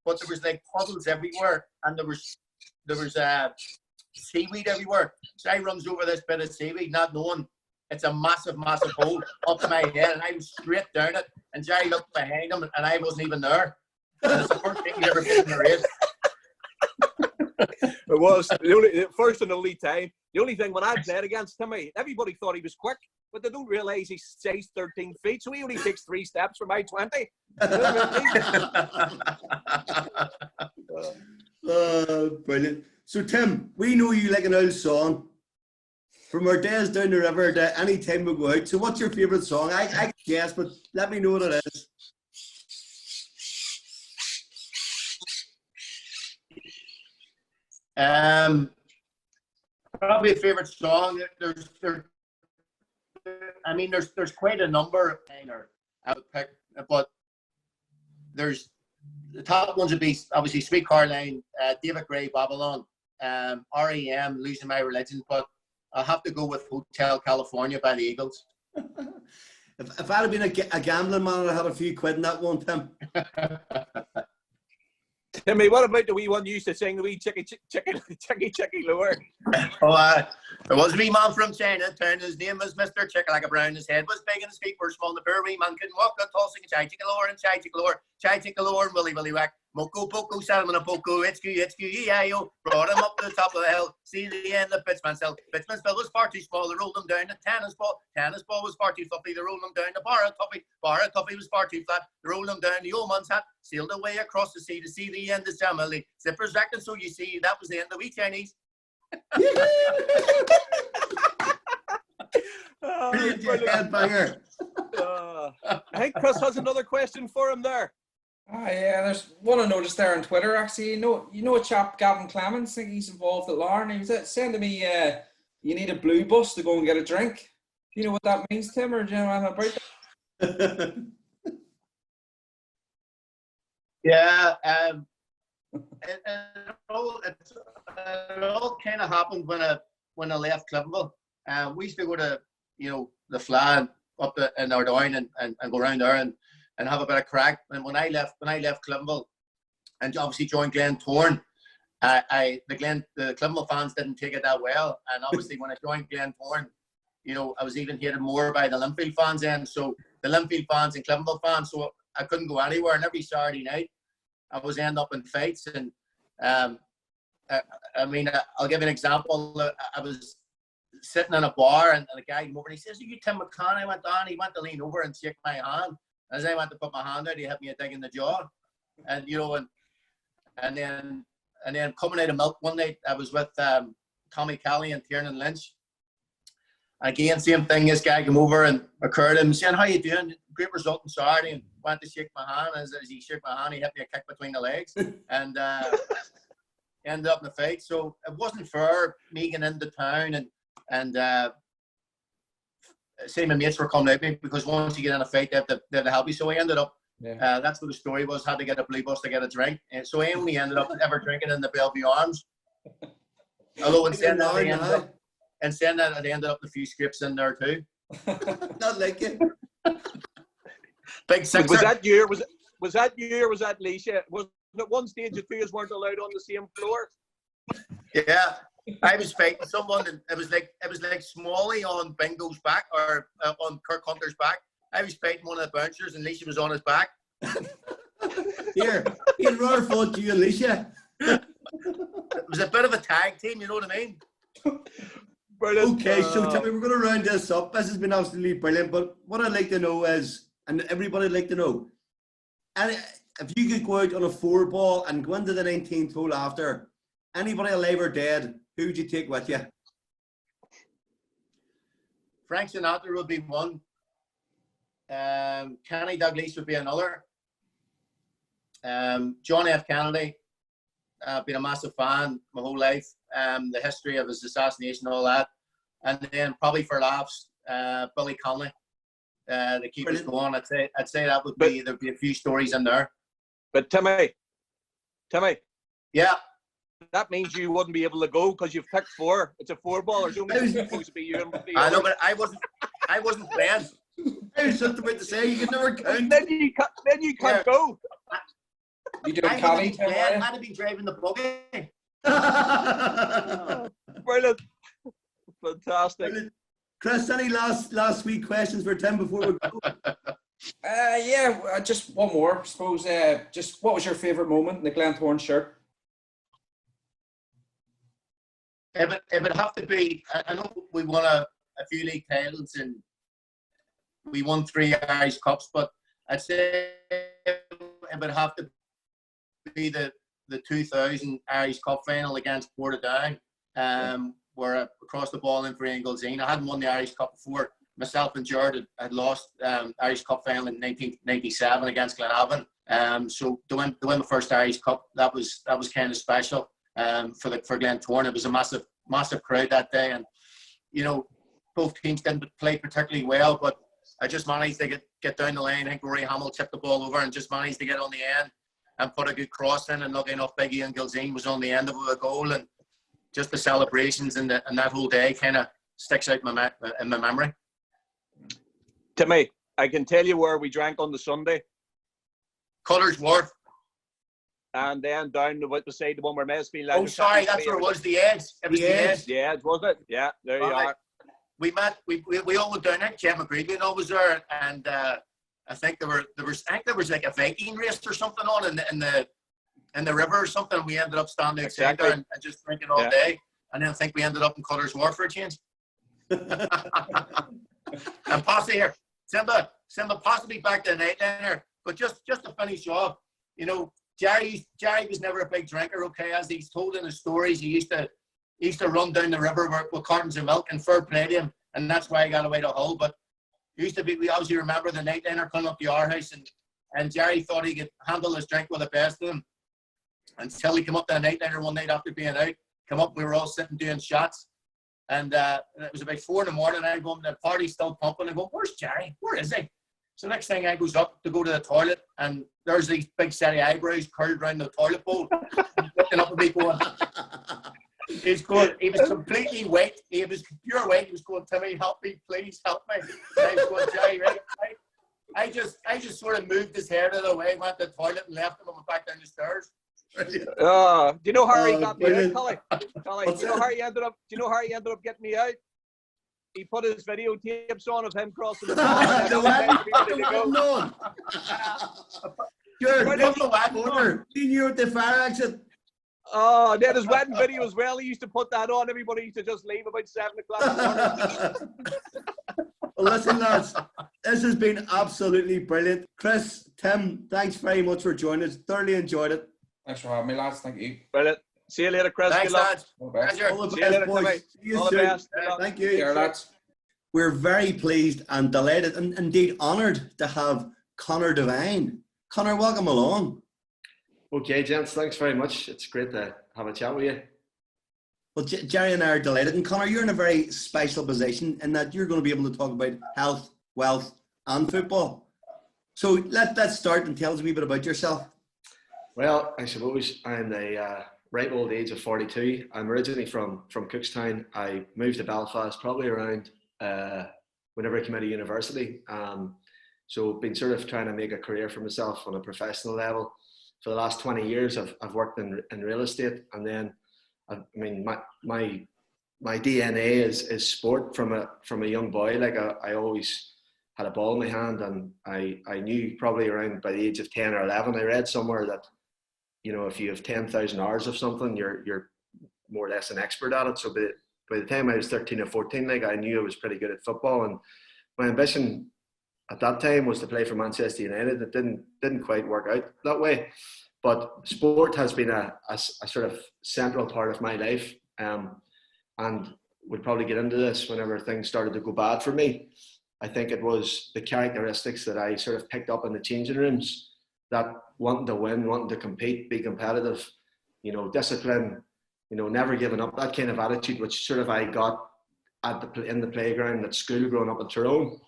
but there was like puddles everywhere, and there was seaweed everywhere. So I runs over this bit of seaweed, not knowing it's a massive hole up to my head, and I was straight down it. And Jerry looked behind him, and I wasn't even there. And it's the first thing he'd ever been in a race. It was the first and only time. The only thing when I played against him, everybody thought he was quick, but they don't realise he's size 13 feet, so he only takes 3 steps from my 20. Brilliant. So Tim, we know you like an old song. From our days down the river to any time we go out. So what's your favourite song? I can guess, but let me know what it is. Probably a favourite song. There's quite a number I would pick, but there's the top ones would be obviously Sweet Caroline, David Gray, Babylon, REM, Losing My Religion, but I'll have to go with Hotel California by the Eagles. If I'd have been a gambling man, I'd had a few quid in that one, Tim. Timmy, what about the wee one you used to sing, the wee chicky lure? Oh, there was a wee man from Chinatown. His name was Mr. Chicken Like a Brown. His head was big and his feet were small. The poor wee man couldn't walk. The tossing chai chickalore and chai chickalore, chai chickalore and willy willy whack. Moko poko salmon and poko. It's E-I-O. Brought him up to the top of the hill. See the end of Pitchman's Hill. Pitchman's Hill was far too small. They rolled him down. The tennis ball was far too fluffy. They rolled him down. The bar of toffee was far too flat. They rolled him down. The old man's hat sailed away across the sea to see the end of Jamali. Zippers reckon, so you see, that was the end of we Chinese. Banger. I think Chris has another question for him there. Yeah, there's one I noticed there on Twitter. Actually, you know a chap, Gavin Clemens. I think he's involved at Larne. He was saying to me, "You need a blue bus to go and get a drink." Do you know what that means, Tim, or do you know anything about that? Yeah, it all kind of happened when I left Cliftonville. We used to go to the Flan up in our down and go around there and have a bit of crack. And when I left Cliftonville and obviously joined Glentoran, the Cliftonville fans didn't take it that well. And obviously when I joined Glentoran, I was even hated more by the Linfield fans then. So the Linfield fans and Cliftonville fans, so I couldn't go anywhere. And every Saturday night, I was end up in fights. And I'll give you an example. I was sitting in a bar and a guy came over and he says, "Are you Tim Makan?" I went on. He went to lean over and shake my hand. As I went to put my hand out, he hit me a dig in the jaw. And and then coming out of milk one night, I was with Tommy Kelly and Tiernan Lynch. Again, same thing. This guy came over and occurred him saying, "How you doing? Great result on Saturday." And went to shake my hand. As he shook my hand, he hit me a kick between the legs and ended up in the fight. So it wasn't fair me getting into town and say my mates were coming at me because once you get in a fight, they have to help you. So I ended up. Yeah. That's what the story was. Had to get a blue bus to get a drink, and so I only ended up ever drinking in the Bellevue Arms. Although in saying that, I ended up with a few scrapes in there too. Not like it. Big sixer. Was that you? Was that you? Or was that Leisha? Was at one stage the two weren't allowed on the same floor? Yeah, I was fighting someone, and it was like Smalley on Bingo's back or on Kirk Hunter's back. I was fighting one of the bouncers, and Leisha was on his back. Here, Roar fought you and Leisha. It was a bit of a tag team, you know what I mean? Brilliant. Okay, so tell me, we're going to round this up. This has been absolutely brilliant, but what I'd like to know is, and everybody'd like to know, and if you could go out on a 4-ball and go into the 19th hole after, anybody alive or dead, who would you take with you? Frank Sinatra would be one. Kenny Dalglish would be another. John F. Kennedy, I've been a massive fan my whole life. The history of his assassination, all that, and then probably for laughs, Billy Connolly, to keep us going. I'd say that would be there'd be a few stories in there. But Timmy, yeah, that means you wouldn't be able to go because you've picked 4. It's a 4-ball. There's only supposed to be you. I know, but I wasn't playing. I was just about to say you can never count. Then you can't go. You do a Cali? I'd have been driving the buggy. Brilliant. Fantastic. Brilliant. Chris, any last week questions for Tim before we go? Yeah, just one more, I suppose. Just what was your favourite moment in the Glentoran shirt? It would have to be. I know we won a few league titles and we won 3 Irish Cups, but I'd say it would have to be the 2000 Irish Cup final against Portadown, where I crossed the ball in for Inglesine. I hadn't won the Irish Cup before. Myself and Jared had lost Irish Cup final in 1997 against Glenavon. So to win the first Irish Cup, that was kind of special for Glentoran. It was a massive crowd that day, and both teams didn't play particularly well, but I just managed to get down the lane. I think Rory Hamill tipped the ball over and just managed to get on the end and put a good cross in, and lucky enough, Big Ian Gilzine was on the end of a goal, and just the celebrations and that whole day kind of sticks out in my memory. Timmy, I can tell you where we drank on the Sunday. Colours Wharf. And then down about beside the one where Mesfield. Oh, sorry, that's where it was. The Edge. It was the Edge. Yeah, it was it. Yeah, there you are. We met. We all went down there. Jeff McCready and all was there, and I think there was like a Viking race or something on in the river or something. And we ended up standing outside there and just drinking all day. And then I think we ended up in Colours Wharf for a change. And Posse here, Simba, possibly back to the night dinner. But just to finish off, Jerry was never a big drinker. Okay, as he's told in his stories, he used to run down the river with cartons of milk and fair play to him, and that's why he got away to Hull. But we obviously remember the night dinner coming up to our house, and Jerry thought he could handle his drink with the best of them until he came up to the night dinner one night after being out. Come up, we were all sitting doing shots, and it was about 4 a.m. I go, the party's still pumping. I go, where's Jerry? Where is he? So next thing I goes up to go to the toilet, and there's these big set of eyebrows curled around the toilet bowl. He's looking up at me going, he was completely wet. He was pure wet. He was going, Timmy, help me, please help me. And I was going, Jerry, right? I just sort of moved his hair out of the way, went to the toilet and left him and went back down the stairs. Do you know how he got me out, Collie? Do you know how he ended up? Do you know how he ended up getting me out? He put his videotapes on of him crossing the You're you at the fire exit. Oh, and then his wedding video as well. He used to put that on. Everybody used to just leave about 7 o'clock. Well, listen, lads, this has been absolutely brilliant. Chris, Tim, thanks very much for joining us. Thoroughly enjoyed it. Thanks for having me, lads. Thank you. Brilliant. See you later, Chris. Thanks, lads. All the best, boys. See you All soon. the best. Thank you. Here, lads. We're very pleased and delighted and indeed honoured to have Conor Devine. Conor, welcome along. Okay, gents, thanks very much. It's great to have a chat with you. Well, Jerry and I are delighted. And Conor, you're in a very special position in that you're going to be able to talk about health, wealth and football. So let's start and tell us a wee bit about yourself. Well, I suppose I'm the ripe old age of 42. I'm originally from Cookstown. I moved to Belfast probably around whenever I came out of university. So been sort of trying to make a career for myself on a professional level. For the last 20 years, I've worked in real estate, and then my DNA is sport from a young boy. Like I always had a ball in my hand, and I knew probably around by the age of 10 or 11, I read somewhere that, if you have 10,000 hours of something, you're more or less an expert at it. So by the time I was 13 or 14, like I knew I was pretty good at football, and my ambition at that time was to play for Manchester United. It didn't quite work out that way, but sport has been a sort of central part of my life, and we'll probably get into this whenever things started to go bad for me. I think it was the characteristics that I sort of picked up in the changing rooms, that wanting to win, wanting to compete, be competitive, discipline, never giving up, that kind of attitude, which sort of I got in the playground at school growing up in Tyrone.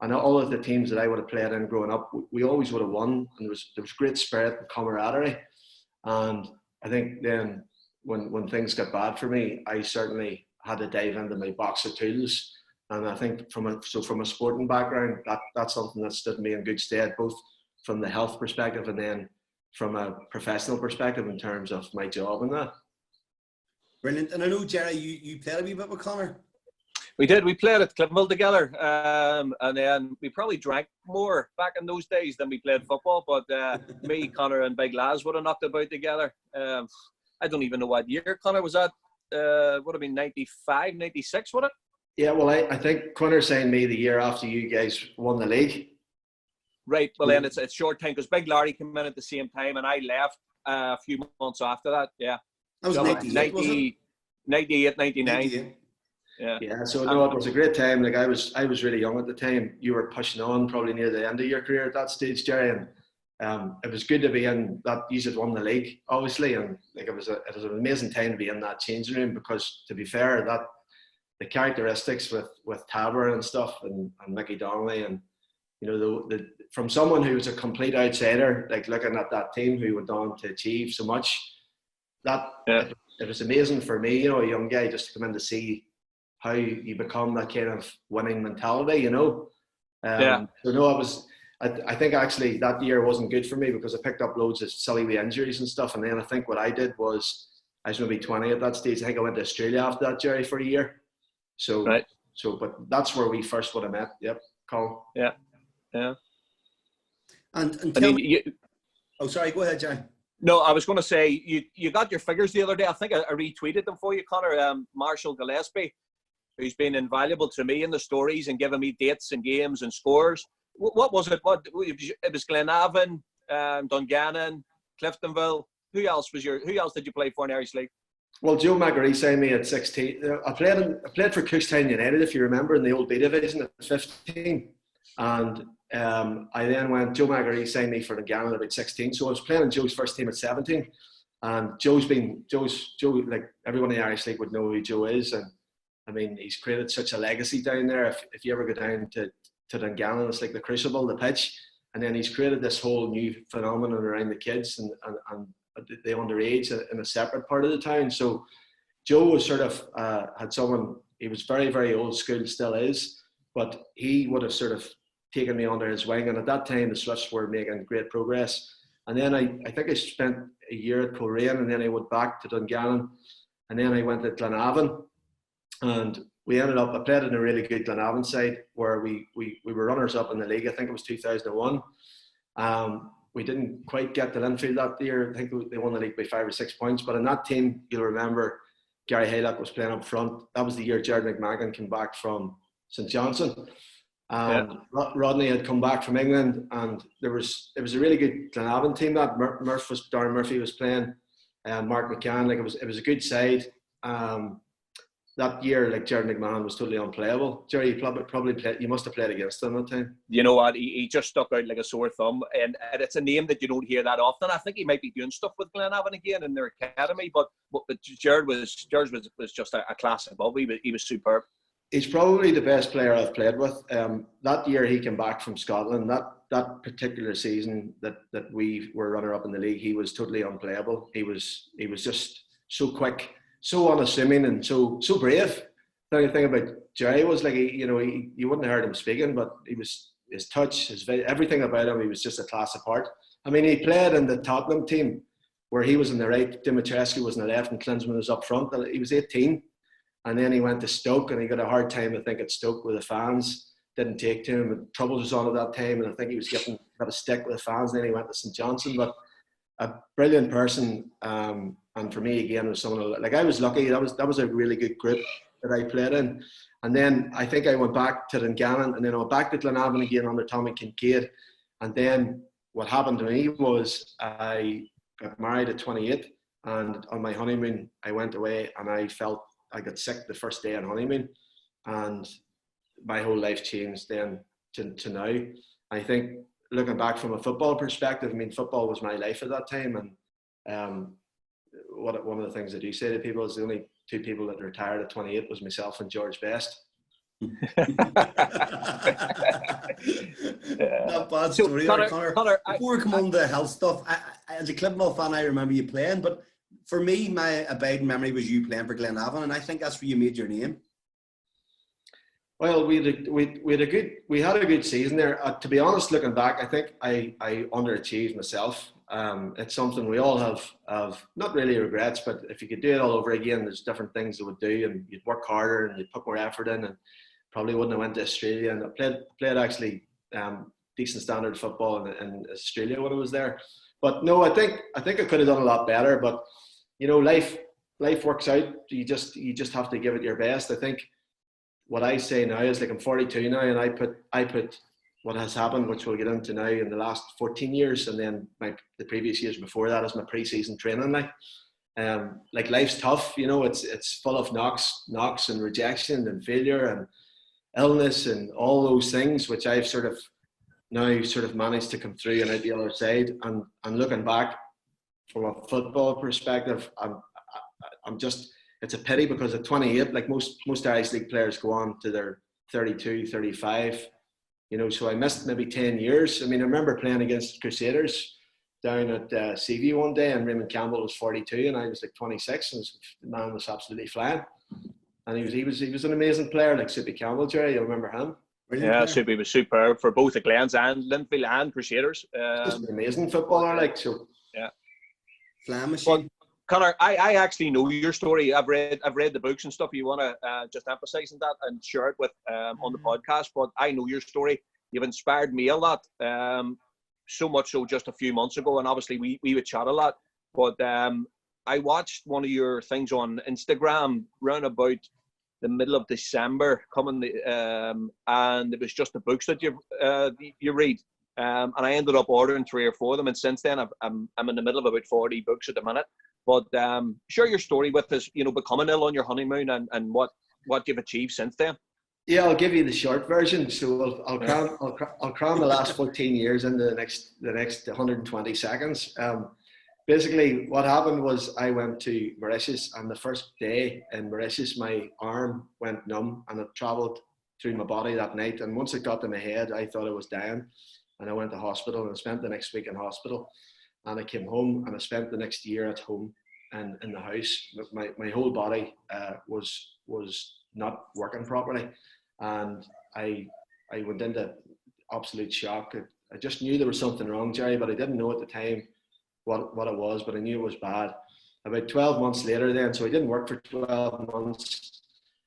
And all of the teams that I would have played in growing up, we always would have won, and there was great spirit and camaraderie. And I think then when things got bad for me, I certainly had to dive into my box of tools. And I think from a sporting background, that's something that stood me in good stead, both from the health perspective and then from a professional perspective in terms of my job and that. Brilliant. And I know, Jerry, you played a wee bit with Conor. We did. We played at Cliftonville together, and then we probably drank more back in those days than we played football. But me, Conor, and Big Laz would have knocked about together. I don't even know what year Conor was at. Would have been 95, 96, would it? Yeah, well, I think Conor signed me the year after you guys won the league. Right. Well, then it's short time because Big Larry came in at the same time, and I left a few months after that. Yeah. That was 98, was it? 98, 99. 98. Yeah, so no, it was a great time. Like I was really young at the time. You were pushing on probably near the end of your career at that stage, Jerry, and it was good to be in that. You had won the league, obviously, and like it was an amazing time to be in that changing room, because to be fair, that the characteristics with Tabor and stuff, and Mickey Donnelly, and you know, the from someone who was a complete outsider, like looking at that team who went on to achieve so much, that it was amazing for me, you know, a young guy, just to come in to see how you become that kind of winning mentality, you know. So no, it was. I think actually that year wasn't good for me, because I picked up loads of silly wee injuries and stuff, and then I think what I did was, I was maybe 20 at that stage. I think I went to Australia after that, Jerry, for a year. So, but that's where we first would have met. Yep, Colin. Yeah. And tell me. Oh, sorry. Go ahead, Jerry. No, I was going to say, you got your figures the other day. I think I retweeted them for you, Conor. Marshall Gillespie, who's been invaluable to me in the stories and giving me dates and games and scores. What was it? It was Glenavon, Dungannon, Cliftonville. Who else did you play for in Irish League? Well, Joe Maggery signed me at 16. I played for Cookstown United, if you remember, in the old B division at 15. And I then went, Joe Maggery signed me for Dungannon at about 16. So I was playing in Joe's first team at 17. And Joe, like everyone in the Irish League would know who Joe is. And I mean, he's created such a legacy down there. If you ever go down to Dungannon, it's like the Crucible, the pitch. And then he's created this whole new phenomenon around the kids and the underage in a separate part of the town. So Joe was sort of had someone, he was very, very old school, still is, but he would have sort of taken me under his wing. And at that time, the Swifts were making great progress. And then I think I spent a year at Coleraine, and then I went back to Dungannon, and then I went to Glenavon. And we ended up, I played in a really good Glenavon side where we were runners up in the league. I think it was 2001. We didn't quite get to Linfield that year. I think they won the league by 5 or 6 points. But in that team, you'll remember Gary Haylock was playing up front. That was the year Jared McMahon came back from St Johnstone. Rodney had come back from England, and it was a really good Glenavon team. That Darren Murphy was playing, Mark McCann. Like it was a good side. That year, like Jared McMahon was totally unplayable. Jerry, you probably played. You must have played against him that time. You know what? He just stuck out like a sore thumb, and it's a name that you don't hear that often. I think he might be doing stuff with Glenavon again in their academy, but Jared was just a class above. He was superb. He's probably the best player I've played with. That year he came back from Scotland. That particular season that we were runner up in the league, he was totally unplayable. He was just so quick, so unassuming, and so brave. The only thing about Jerry was like you wouldn't have heard him speaking, but his touch, everything about him, he was just a class apart. I mean, he played in the Tottenham team where he was in the right, Dimitrescu was in the left, and Klinsmann was up front. He was 18. And then he went to Stoke, and he got a hard time, I think, at Stoke with the fans. Didn't take to him. And Troubles was on at that time, and I think he was got a stick with the fans. And then he went to St Johnstone. But a brilliant person. And for me, again, was someone like I was lucky. That was a really good group that I played in. And then I think I went back to Dungannon, and then I went back to Glenavon again under Tommy Kincaid. And then what happened to me was I got married at 28, and on my honeymoon, I went away, and I got sick the first day on honeymoon, and my whole life changed then to now. I think looking back from a football perspective, I mean, football was my life at that time. And one of the things I do say to people is the only two people that retired at 28 was myself and George Best. Not bad story, Conor. Before we come on to the health stuff, as a Cliftonville fan, I remember you playing, but for me, my abiding memory was you playing for Glenavon, and I think that's where you made your name. Well, we had a good season there. To be honest, looking back, I think I underachieved myself. It's something we all have not really regrets, but if you could do it all over again, there's different things that would do, and you'd work harder and you'd put more effort in, and probably wouldn't have went to Australia. And I played actually decent standard football in Australia when I was there. But no, I think I could have done a lot better. But you know, life works out. You just have to give it your best. I think what I say now is, like, I'm 42 now, and I put what has happened, which we'll get into now, in the last 14 years, and then the previous years before that, as my pre-season training now. Like, life's tough, you know. It's full of knocks and rejection and failure and illness and all those things, which I've sort of now sort of managed to come through and out the other side. And looking back from a football perspective, I'm just, it's a pity because at 28, like most Irish League players go on to their 32, 35, you know, so I missed maybe 10 years. I mean, I remember playing against Crusaders down at CV one day, and Raymond Campbell was 42 and I was like 26, and the man was absolutely flying. And he was an amazing player, like Soupy Campbell, Jerry. You remember him? Yeah, Soupy was superb for both the Glens and Linfield and Crusaders. Just an amazing footballer, like, so. Yeah. Flam machine. Connor, I actually know your story. I've read the books and stuff. You want to just emphasise on that and share it with on the podcast. But I know your story. You've inspired me a lot. So much so just a few months ago, and obviously we would chat a lot. But I watched one of your things on Instagram round about the middle of December, and it was just the books that you read. And I ended up ordering 3 or 4 of them, and since then I'm in the middle of about 40 books at the minute. But share your story with us, you know, becoming ill on your honeymoon and what you've achieved since then. Yeah, I'll give you the short version. So I'll cram the last 14 years into the next 120 seconds. Basically, what happened was I went to Mauritius, and the first day in Mauritius, my arm went numb, and it travelled through my body that night. And once it got to my head, I thought I was dying, and I went to hospital, and I spent the next week in hospital. And I came home, and I spent the next year at home and in the house. My whole body was not working properly, and I went into absolute shock. I just knew there was something wrong, Jerry, but I didn't know at the time what it was, but I knew it was bad. About 12 months later then, so I didn't work for 12 months,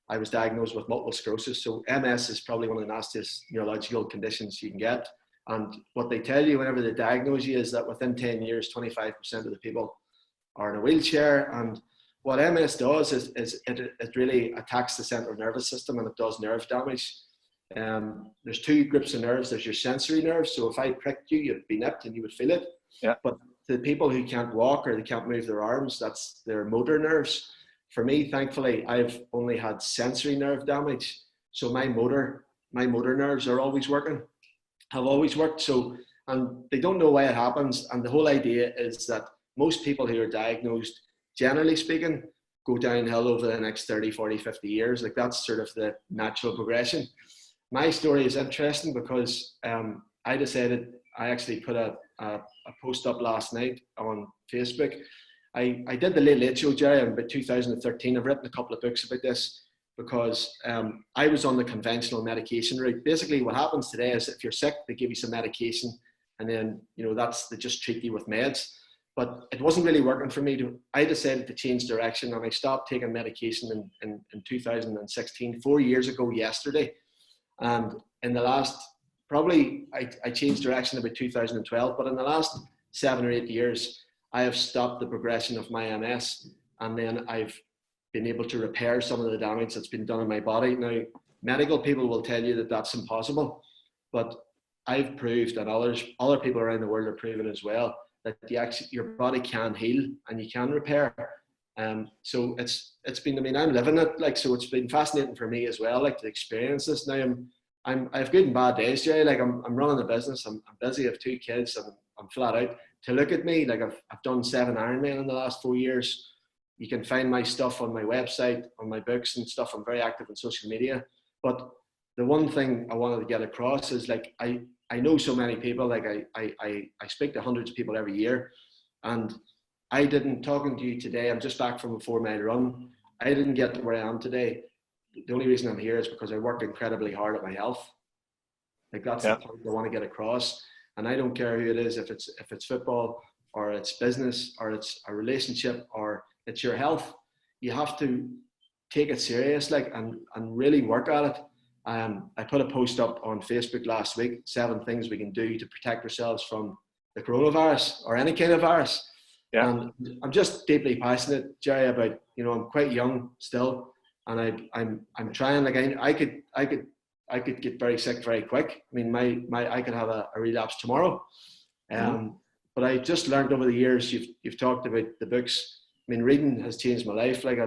I was diagnosed with multiple sclerosis. So MS is probably one of the nastiest neurological conditions you can get. And what they tell you whenever they diagnose you is that within 10 years, 25% of the people are in a wheelchair. And what MS does is it really attacks the central nervous system, and it does nerve damage. There's 2 groups of nerves. There's your sensory nerves. So if I pricked you, you'd be nipped and you would feel it. Yeah. But the people who can't walk or they can't move their arms, that's their motor nerves. For me, thankfully, I've only had sensory nerve damage. So my motor nerves are always working. Have always worked. So, and they don't know why it happens. And the whole idea is that most people who are diagnosed, generally speaking, go downhill over the next 30, 40, 50 years. Like that's sort of the natural progression. My story is interesting because I decided, I actually put a post up last night on Facebook. I did the Late Show, Jerry, in about 2013. I've written a couple of books about this because I was on the conventional medication route. Basically what happens today is if you're sick, they give you some medication, and then, you know, they just treat you with meds. But it wasn't really working for me. I decided to change direction, and I stopped taking medication in 2016, 4 years ago yesterday. And in the last, probably I changed direction about 2012, but in the last 7 or 8 years, I have stopped the progression of my MS, and then I've been able to repair some of the damage that's been done in my body. Now, medical people will tell you that that's impossible, but I've proved, and other people around the world are proving as well, that your body can heal and you can repair. So it's been, I mean, I'm living it, like, so it's been fascinating for me as well, like, to experience this. Now I have good and bad days, Jerry. Like I'm running a business, I'm busy, I have 2 kids, and I'm flat out. To look at me, like I've done 7 Ironman in the last 4 years. You can find my stuff on my website, on my books and stuff. I'm very active on social media. But the one thing I wanted to get across is, like, I know so many people, like I speak to hundreds of people every year, and talking to you today, I'm just back from a 4-mile run. I didn't get to where I am today. The only reason I'm here is because I worked incredibly hard at my health. Like that's the point I want to get across. And I don't care who it is, if it's football or it's business or it's a relationship or it's your health. You have to take it serious, like, and really work at it. I put a post up on Facebook last week, 7 things we can do to protect ourselves from the coronavirus or any kind of virus. Yeah. And I'm just deeply passionate, Jerry, about, you know, I'm quite young still, and I'm trying. Like I could get very sick very quick. I mean, I could have a relapse tomorrow. But I just learned over the years. You've talked about the books. I mean, reading has changed my life. Like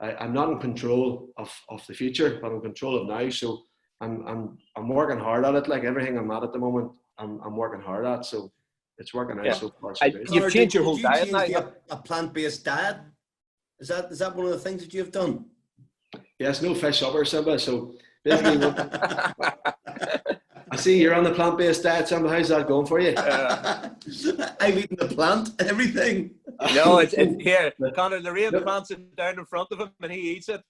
I'm not in control of the future, but I'm in control of now. So I'm working hard at it. Like everything I'm at the moment, I'm working hard at. So it's working out so far. So good. You've changed your whole diet now. To a plant-based diet? Is that one of the things that you've done? Yes, no fish supper, Simba. So basically, I see you're on the plant-based diet, Simba. How's that going for you? I've eaten the plant, everything. No, it's here. Conor, Lorraine plants it down in front of him and he eats it.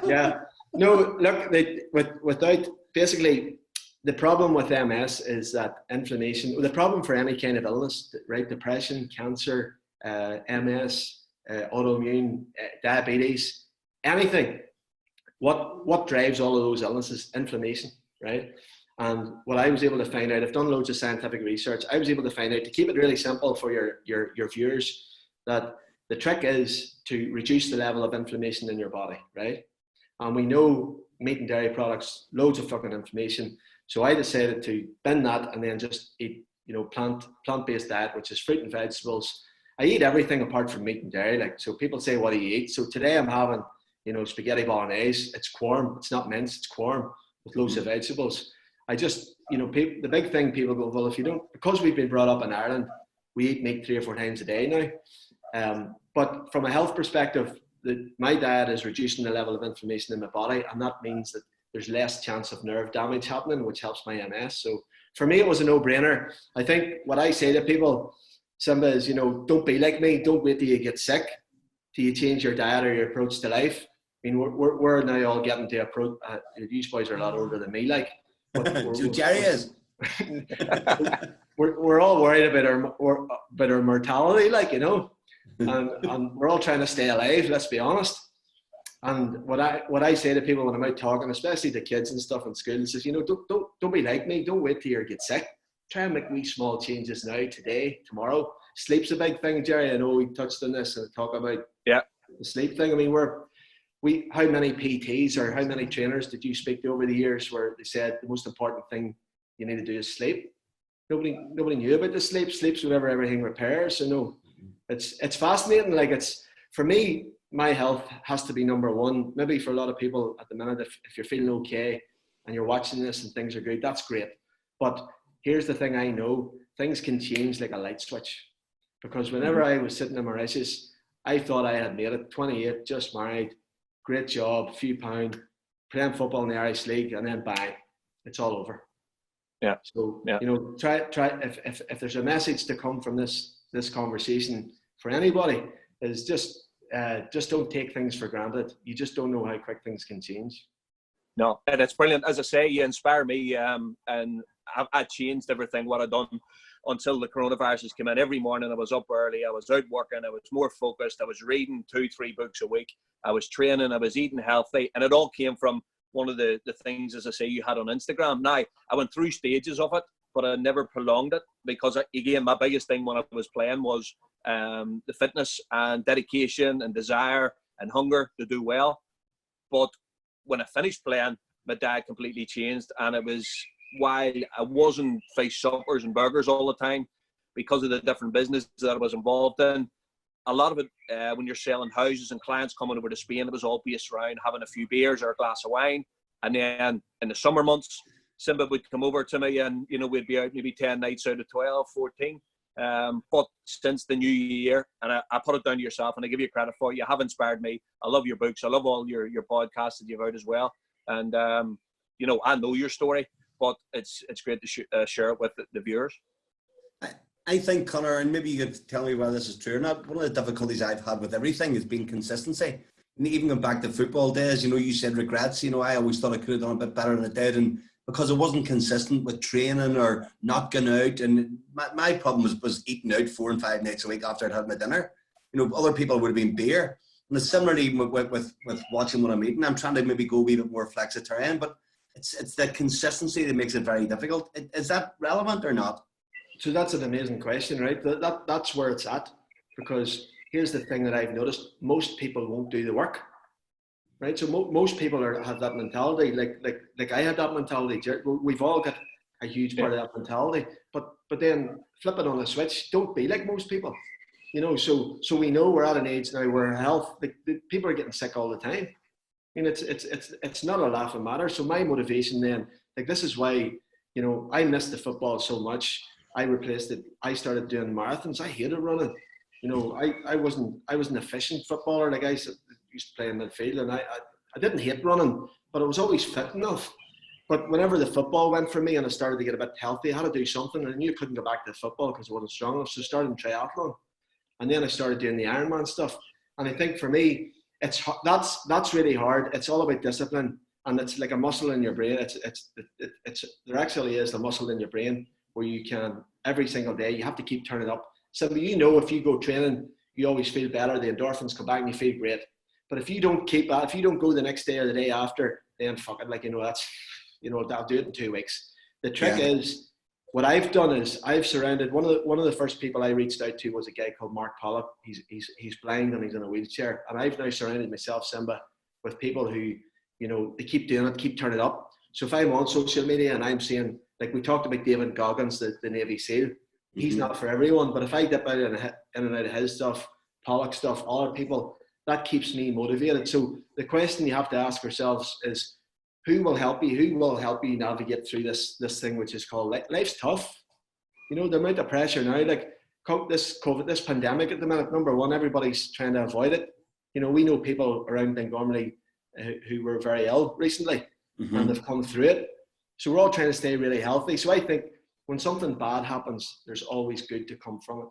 Yeah. No, look, without basically the problem with MS is that inflammation. The problem for any kind of illness, right? Depression, cancer, MS, autoimmune, diabetes, anything. What drives all of those illnesses? Inflammation, right? And what I was able to find out, I've done loads of scientific research. I was able to find out, to keep it really simple for your viewers, that the trick is to reduce the level of inflammation in your body, right? And we know meat and dairy products, loads of fucking inflammation. So I decided to bin that and then just eat, plant-based diet, which is fruit and vegetables. I eat everything apart from meat and dairy. Like, so people say, what do you eat? So today I'm having, spaghetti bolognese. It's quorn. It's not mince. It's quorn with loads of vegetables. I just, the big thing, people go, well, if you don't, because we've been brought up in Ireland, we eat meat 3 or 4 times a day now. But from a health perspective, my diet is reducing the level of inflammation in my body, and that means that there's less chance of nerve damage happening, which helps my MS. So for me, it was a no-brainer. I think what I say to people, Simba, is, don't be like me. Don't wait till you get sick, till you change your diet or your approach to life. I mean, we're now all getting to approach. You boys are a lot older than me, like. Jerry is. we're all worried about our mortality, like, and we're all trying to stay alive. Let's be honest. And what I say to people when I'm out talking, especially to kids and stuff in school, is, don't be like me. Don't wait till you get sick. Try and make wee small changes now, today, tomorrow. Sleep's a big thing, Jerry. I know we touched on this and talk about the sleep thing. I mean, how many PTs or how many trainers did you speak to over the years where they said the most important thing you need to do is sleep? Nobody knew about the sleep. Sleep's whatever everything repairs. So no, it's fascinating. Like, it's, for me, my health has to be number one. Maybe for a lot of people at the minute, if you're feeling okay and you're watching this and things are good, that's great. But here's the thing, I know things can change like a light switch. Because whenever I was sitting in Mauritius, I thought I had made it. 28, just married, great job, few pound, playing football in the Irish League, and then bang, it's all over. Yeah. So try if there's a message to come from this conversation for anybody, is just don't take things for granted. You just don't know how quick things can change. No, and it's brilliant. As I say, you inspire me, and I changed everything what I've done until the coronavirus has come in. Every morning I was up early, I was out working, I was more focused, I was reading 2-3 books a week, I was training, I was eating healthy, and it all came from one of the things, as I say, you had on Instagram. Now, I went through stages of it, but I never prolonged it, because again, my biggest thing when I was playing was the fitness and dedication and desire and hunger to do well. But when I finished playing, my diet completely changed, and it was while I wasn't fish suppers and burgers all the time, because of the different businesses that I was involved in. A lot of it, when you're selling houses and clients coming over to Spain, it was all based around having a few beers or a glass of wine. And then in the summer months, Simba would come over to me and, we'd be out maybe 10 nights out of 12, 14. But since the new year, and I put it down to yourself, and I give you credit for it, you have inspired me. I love your books. I love all your podcasts that you've out as well. And, I know your story, but it's great to share it with the viewers. I think, Conor, and maybe you could tell me whether this is true or not, one of the difficulties I've had with everything has been consistency. And even going back to football days, you said regrets. I always thought I could have done a bit better than I did. And because I wasn't consistent with training or not going out. And my problem was eating out 4 and 5 nights a week after I'd had my dinner. Other people would have been beer. And it's similarly with watching what I'm eating. I'm trying to maybe go a wee bit more flexitarian, but it's the consistency that makes it very difficult. Is that relevant or not? So that's an amazing question, right? That's where it's at. Because here's the thing that I've noticed: most people won't do the work, right? So most people have that mentality. Like I had that mentality. We've all got a huge part of that mentality. But then flip it on a switch. Don't be like most people. So we know we're at an age now where health, the people are getting sick all the time. I mean, it's not a laughing matter. So my motivation then, like, this is why, you know, I missed the football so much. I replaced it. I started doing marathons. I hated running. You know, I was an efficient footballer. Like, I used to play in midfield, and I didn't hate running, but I was always fit enough. But whenever the football went for me and I started to get a bit healthy, I had to do something. And I knew I couldn't go back to football because I wasn't strong enough. So I started in triathlon. And then I started doing the Ironman stuff. And I think for me, that's really hard. It's all about discipline. And it's like a muscle in your brain. There actually is a muscle in your brain where you can, every single day, you have to keep turning up. So you know, if you go training, you always feel better. The endorphins come back and you feel great. But if you don't keep that, if you don't go the next day or the day after, then fuck it, like, you know, that's, you know, I'll do it in 2 weeks. The trick is, what I've done is I've surrounded, one of the first people I reached out to was a guy called Mark Pollock. He's blind and he's in a wheelchair. And I've now surrounded myself, Simba, with people who, you know, they keep doing it, keep turning up. So if I'm on social media and I'm seeing, like we talked about David Goggins, the Navy SEAL, he's not for everyone. But if I dip out in and out of his stuff, Pollock stuff, other people, that keeps me motivated. So the question you have to ask yourselves is, who will help you? Who will help you navigate through this thing which is called life? Life's tough. You know, the amount of pressure now, like this COVID, this pandemic at the minute, number one, everybody's trying to avoid it. You know, we know people around Montgomery who were very ill recently and have come through it. So we're all trying to stay really healthy. So I think when something bad happens, there's always good to come from it.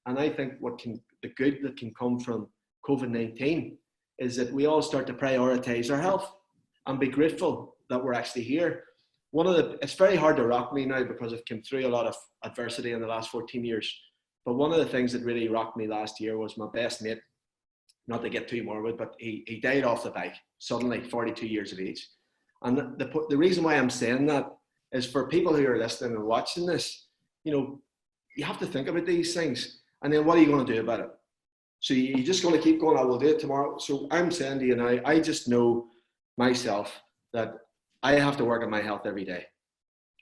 And I think the good that can come from COVID-19 is that we all start to prioritize our health and be grateful that we're actually here. It's very hard to rock me now because I've come through a lot of adversity in the last 14 years. But one of the things that really rocked me last year was my best mate, not to get too morbid, but he died off the bike suddenly, 42 years of age. And the reason why I'm saying that is for people who are listening and watching this, you know, you have to think about these things. And then what are you going to do about it? So you're just going to keep going, I will do it tomorrow. So I'm saying to you now, I just know myself that I have to work on my health every day.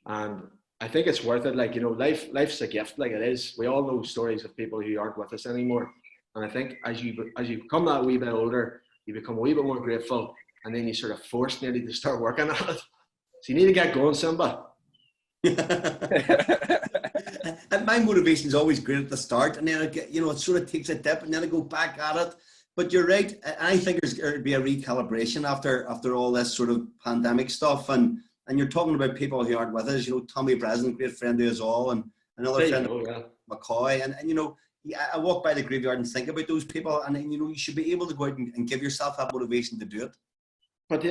And I think it's worth it. Like, you know, life's a gift, like it is. We all know stories of people who aren't with us anymore. And I think as you become that wee bit older, you become a wee bit more grateful, and then you sort of force nearly to start working at it. So you need to get going, Simba. And my motivation is always great at the start, and then it sort of takes a dip, and then I go back at it. But you're right. I think there's going to be a recalibration after all this sort of pandemic stuff, and you're talking about people who aren't with us. You know, Tommy Breslin, great friend to us all, and another friend, McCoy, and you know, I walk by the graveyard and think about those people, and you know, you should be able to go out and give yourself that motivation to do it. But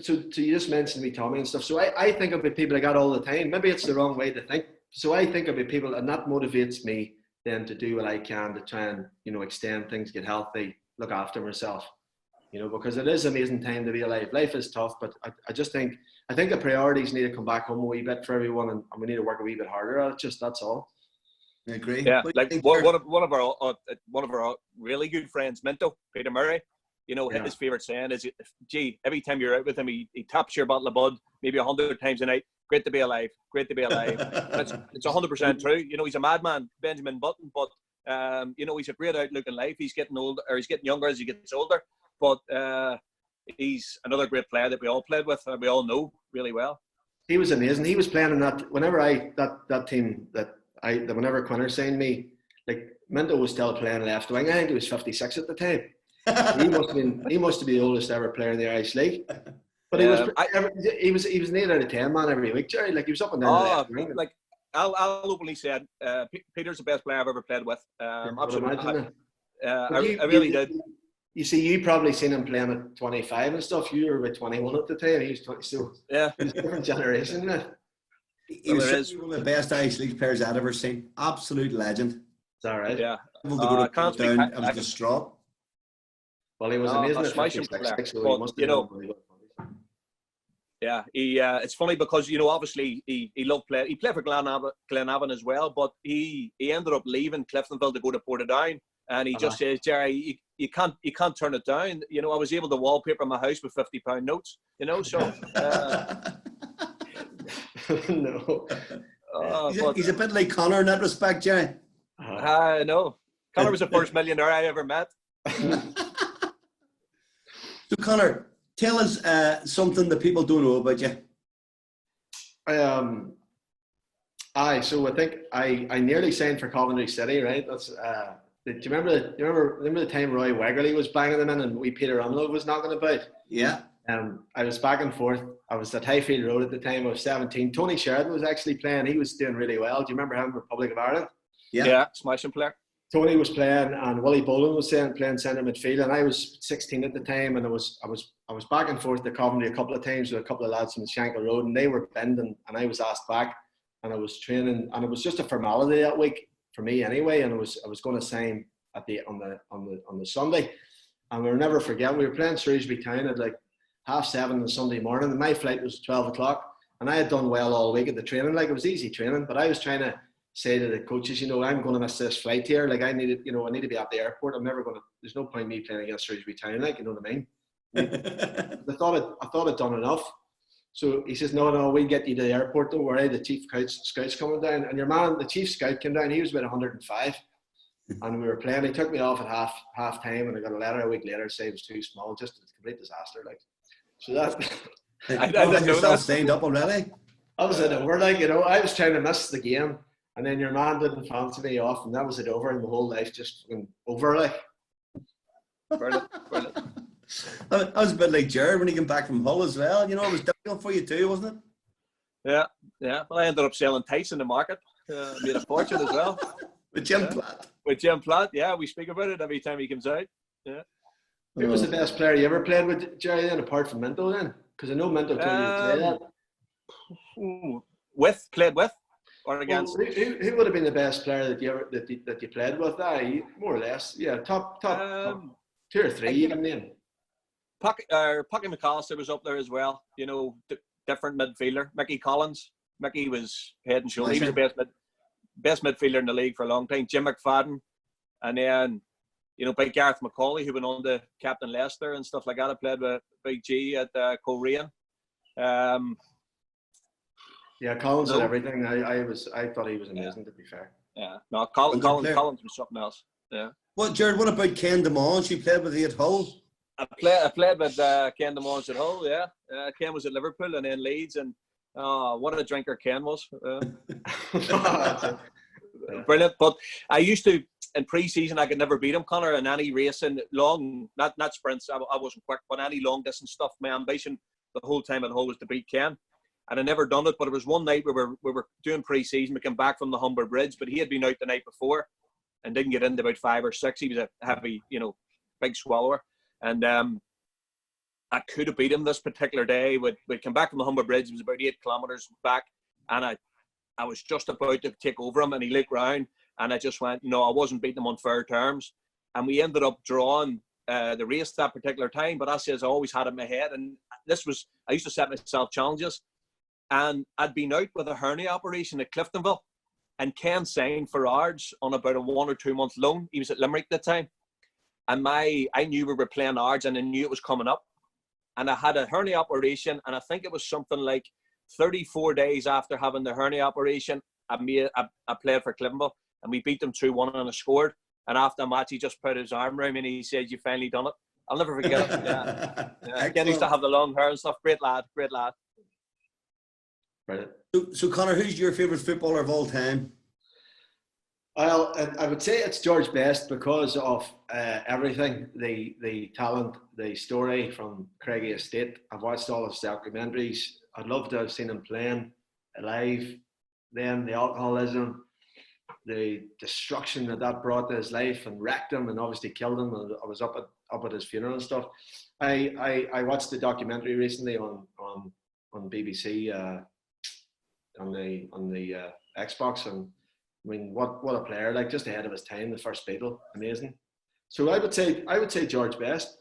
so you just mentioned me, Tommy, and stuff. So I think about people like that all the time. Maybe it's the wrong way to think. So I think about people, and that motivates me then to do what I can to try and, you know, extend things, get healthy, look after myself, you know, because it is an amazing time to be alive. Life is tough, but I just think the priorities need to come back home a wee bit for everyone, and we need to work a wee bit harder at it. That's all. I agree. Yeah, like one of our really good friends, Minto, Peter Murray, you know, his favourite saying is, gee, every time you're out with him, he taps your bottle of bud maybe 100 times a night. Great to be alive. Great to be alive. It's 100% true. You know, he's a madman, Benjamin Button, but you know, he's a great outlook in life. He's getting older, or he's getting younger as he gets older. But he's another great player that we all played with, and we all know really well. He was amazing. He was playing in that. Whenever that team whenever Conor signed me, like Minto was still playing left wing. I think he was 56 at the time. He must have been the oldest ever player in the Irish League. But he was an 8 out of 10 man every week, Jerry. Like, he was up and down the left wing. Like, I'll openly say Peter's the best player I've ever played with. Absolutely. I really did. You see, you probably seen him playing at 25 and stuff. You were about 21 at the time. He was 20. So yeah, it was a different generation, man. He was one of the best Irish League players I'd ever seen. Absolute legend. Is that right? Yeah. I was distraught. Well, he was amazing. But, you know, yeah, it's funny because, you know, obviously he loved playing. He played for Glenavon as well, but he ended up leaving Cliftonville to go to Portadown, and he just says, Jerry, you can't turn it down. You know, I was able to wallpaper my house with £50 notes. You know, so no. He's a bit like Conor in that respect, Jerry. I know. Conor was the first millionaire I ever met. So Conor, Tell us something that people don't know about you. So I think I nearly signed for Coventry City, right? That's do you remember the time Roy Wegerly was banging them in and wee Peter Umlo was knocking about? Yeah. I was back and forth. I was at Highfield Road at the time. I was 17. Tony Sheridan was actually playing. He was doing really well. Do you remember him, Republic of Ireland? Yeah, smashing player. Tony was playing, and Willie Boland was playing centre midfield, and I was 16 at the time, and I was back and forth to Coventry a couple of times with a couple of lads from Shankill Road, and they were bending, and I was asked back, and I was training, and it was just a formality that week for me anyway, and I was going to sign on the Sunday, and we'll never forget, we were playing Shrewsbury Town at like 7:30 on Sunday morning, and my flight was 12 o'clock, and I had done well all week at the training, like it was easy training, but I was trying to say to the coaches, I'm going to miss this flight here. Like I need to be at the airport. I'm never going to. There's no point in me playing against Shrewsbury Town. Like, you know what I mean? I thought I'd done enough. So he says, no, we'll get you to the airport. Don't worry. The chief scout's coming down. And your man, the chief scout, came down. He was about 105, and we were playing. He took me off at half time, and I got a letter a week later to say it was too small. Just a complete disaster. Like, so that. I didn't know that. Signed up already. I was it over. Like, I was trying to miss the game. And then your man didn't fancy me off, and that was it over, and the whole life just went over. Like, Brilliant. That was a bit like Jared when he came back from Hull as well. It was difficult for you too, wasn't it? Yeah. Well, I ended up selling tights in the market. Made a fortune as well. With Jim Platt. With Jim Platt, yeah. We speak about it every time he comes out. Yeah. Who was the best player you ever played with, Jerry, then, apart from Minto, then? Because I know Minto told you to play that. Played with? Or against? Well, who would have been the best player that you played with? More or less, yeah. Top 2 or 3 you can name. Pucky McAllister was up there as well. Different midfielder. Mickey Collins. Mickey was head and shoulders. He was the best midfielder in the league for a long time. Jim McFadden, and then Big Gareth McCauley, who went on to captain Leicester and stuff like that. I played with Big G at Coleraine. Yeah, Collins did everything. I thought he was amazing, to be fair. Yeah, no, Collins was something else. Yeah. Well, Jared, what about Ken DeMonge? You played with he at Hull? I played with Ken DeMonge at Hull. Yeah, Ken was at Liverpool and then Leeds, and what a drinker Ken was. Brilliant. But I used to in pre-season I could never beat him, Conor, in any racing long, not sprints. I wasn't quick, but any long distance stuff. My ambition the whole time at Hull was to beat Ken. And I never done it, but it was one night we were doing pre-season. We came back from the Humber Bridge, but he had been out the night before and didn't get into about 5 or 6. He was a heavy, big swallower. And I could have beat him this particular day. We'd come back from the Humber Bridge. It was about 8 kilometres back. And I was just about to take over him, and he looked round. And I just went, no, I wasn't beating him on fair terms. And we ended up drawing the race that particular time. But I always had it in my head. And I used to set myself challenges. And I'd been out with a hernia operation at Cliftonville, and Ken signed for Ards on about a 1 or 2 month loan. He was at Limerick at the time. And I knew we were playing Ards, and I knew it was coming up. And I had a hernia operation, and I think it was something like 34 days after having the hernia operation, I played for Cliftonville, and we beat them 2-1, and I scored. And after the match, he just put his arm around me and he said, "You finally done it." I'll never forget it. Yeah. Ken used to have the long hair and stuff. Great lad. So Conor, who's your favourite footballer of all time? Well, I would say it's George Best because of everything, the talent, the story from Craigie Estate. I've watched all his documentaries. I'd love to have seen him playing live. Then the alcoholism, the destruction that brought to his life and wrecked him and obviously killed him. I was up at his funeral and stuff. I watched the documentary recently on BBC on the Xbox, and I mean what a player, like just ahead of his time, the first Beatle, amazing. So I would say George Best.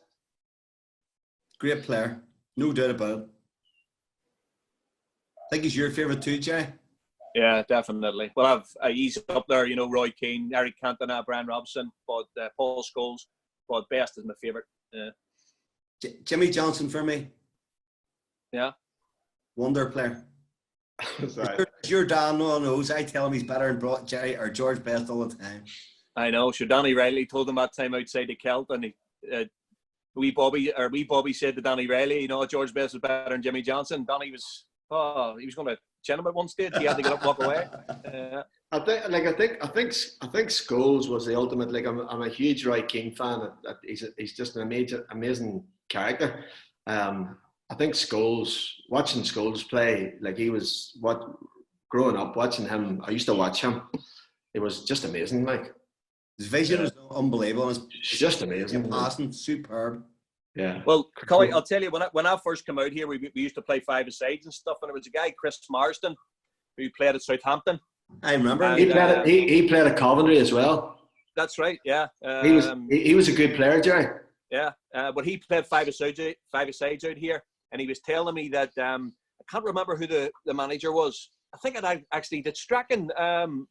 Great player, no doubt about it. I think he's your favourite too, Jay. Yeah, definitely. Well, he's up there, Roy Keane, Eric Cantona, Brian Robson, but Paul Scholes, but Best is my favourite. Yeah. Jimmy Johnson for me. Yeah. Wonder player. Your dad knows. I tell him he's better than Jerry or George Best all the time. I know. Sure, Danny Riley told him that time outside the Celt, and wee Bobby said to Danny Riley, you know, George Best is better than Jimmy Johnson. Danny was, he was going to chin him at one stage. He had to get up and walk away. I think Scholes was the ultimate. Like I'm a huge Roy Keane fan. He's just an amazing character. I think watching Scholes play, like he was growing up watching him. I used to watch him. It was just amazing. Like his vision is unbelievable. It's just amazing. Passing, superb. Yeah. Well, Collie, I'll tell you, when I first came out here, we used to play five-a-sides and stuff, and there was a guy, Chris Marsden, who played at Southampton. I remember. And, he played at Coventry as well. That's right. Yeah. He was a good player, Jerry. Yeah. But he played five-a-sides out here, and he was telling me that I can't remember who the manager was. I think did Strachan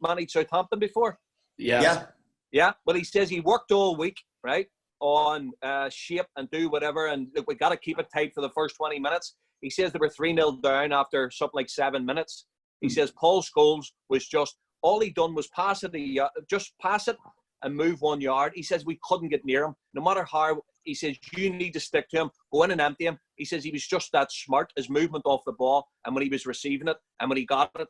manage Southampton before? Yeah. Yeah. Well, he says he worked all week, right, on shape and do whatever, and look, we got to keep it tight for the first 20 minutes. He says they were 3-0 down after something like 7 minutes. He says Paul Scholes was all he done was pass it and move 1 yard. He says we couldn't get near him, no matter how. He says you need to stick to him, go in and empty him. He says he was just that smart, his movement off the ball, and when he was receiving it, and when he got it,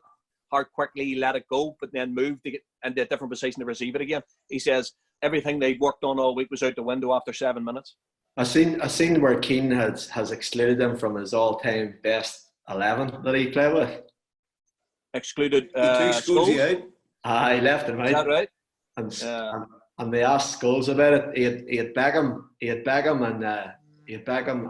how quickly he let it go, but then moved to get into a different position to receive it again. He says everything they worked on all week was out the window after 7 minutes. I seen where Keane has excluded him from his all-time best 11 that he played with. Excluded. He took Scholes out. He left him out. Is that right? And they asked Scholes about it. He had Beckham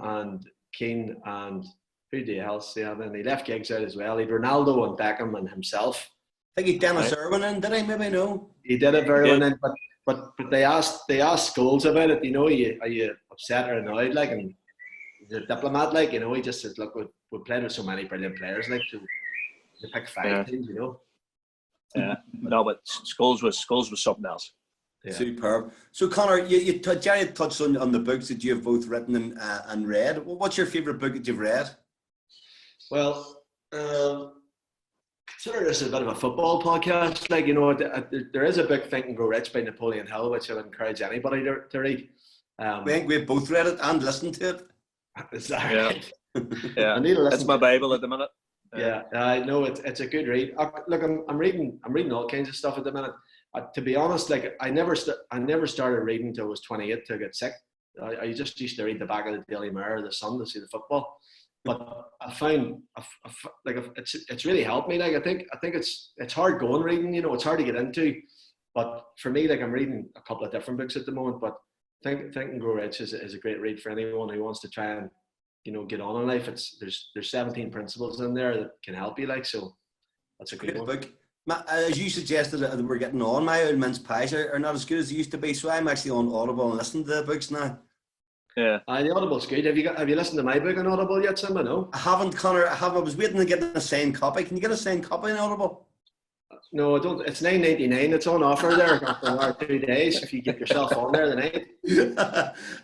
and Keane and who the else? Yeah, then he left Giggs out as well. He had Ronaldo and Beckham and himself. I think he Dennis Irwin in, did I? Maybe no. He did it very well, but they asked Scholes about it. You know, are you upset or annoyed? Like, and he's a diplomat. Like, you know, he just says, look, we played with so many brilliant players. Like, to pick 5 teams, you know. Yeah, no, but Scholes was something else. Yeah. Superb. So, Conor, Jerry touched on the books that you have both written and read. What's your favourite book that you've read? Well, consider this a bit of a football podcast. Like, you know, there is a book, Think and Grow Rich by Napoleon Hill, which I would encourage anybody to read. I think we've both read it and listened to it. Is that right? Yeah. I need to listen. That's my Bible at the minute. Yeah, I know it's a good read. Look, I'm reading all kinds of stuff at the minute. To be honest, like I never started reading until I was 28 to get sick. I just used to read the back of the Daily Mirror or the Sun to see the football. But I find like it's really helped me. Like I think it's hard going reading. You know, it's hard to get into. But for me, like I'm reading a couple of different books at the moment. But Think and Grow Rich is a great read for anyone who wants to try and, you know, get on in life. There's 17 principles in there that can help you. Like, so that's a great book. As you suggested that we're getting on, my old mince pies are not as good as they used to be, so I'm actually on Audible and listening to the books now. Yeah. The Audible's good. Have you listened to my book on Audible yet, Simba? No? I haven't, Conor. I was waiting to get a signed copy. Can you get a signed copy on Audible? No, I don't. It's $9.99. It's on offer there for 1 or 2 days. If you get yourself on there the night.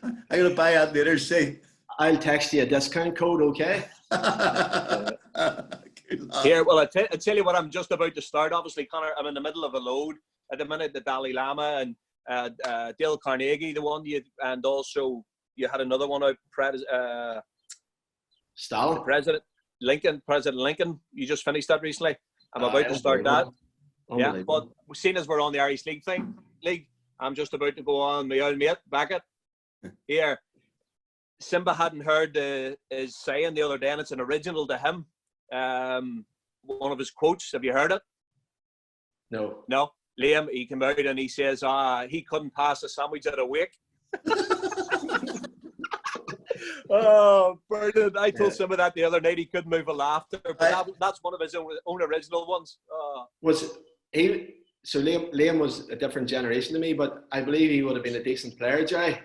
I'm going to buy that later, see. I'll text you a discount code, okay? Here, well, I tell you what, I'm just about to start. Obviously, Conor, I'm in the middle of a load at the minute. The Dalai Lama and Dale Carnegie, the one and also you had another one out. Stalin. President Lincoln. You just finished that recently. I'm about to start that. Yeah, but seeing as we're on the Irish League, I'm just about to go on my old mate Beckett. Here, Simba hadn't heard his saying the other day, and it's an original to him. One of his quotes. Have you heard it? No. Liam, he came out and he says, he couldn't pass a sandwich at a wake. Oh, brilliant. I told some of that the other night. He couldn't move a laughter, but that's one of his own original ones. So Liam was a different generation to me, but I believe he would have been a decent player, Jay.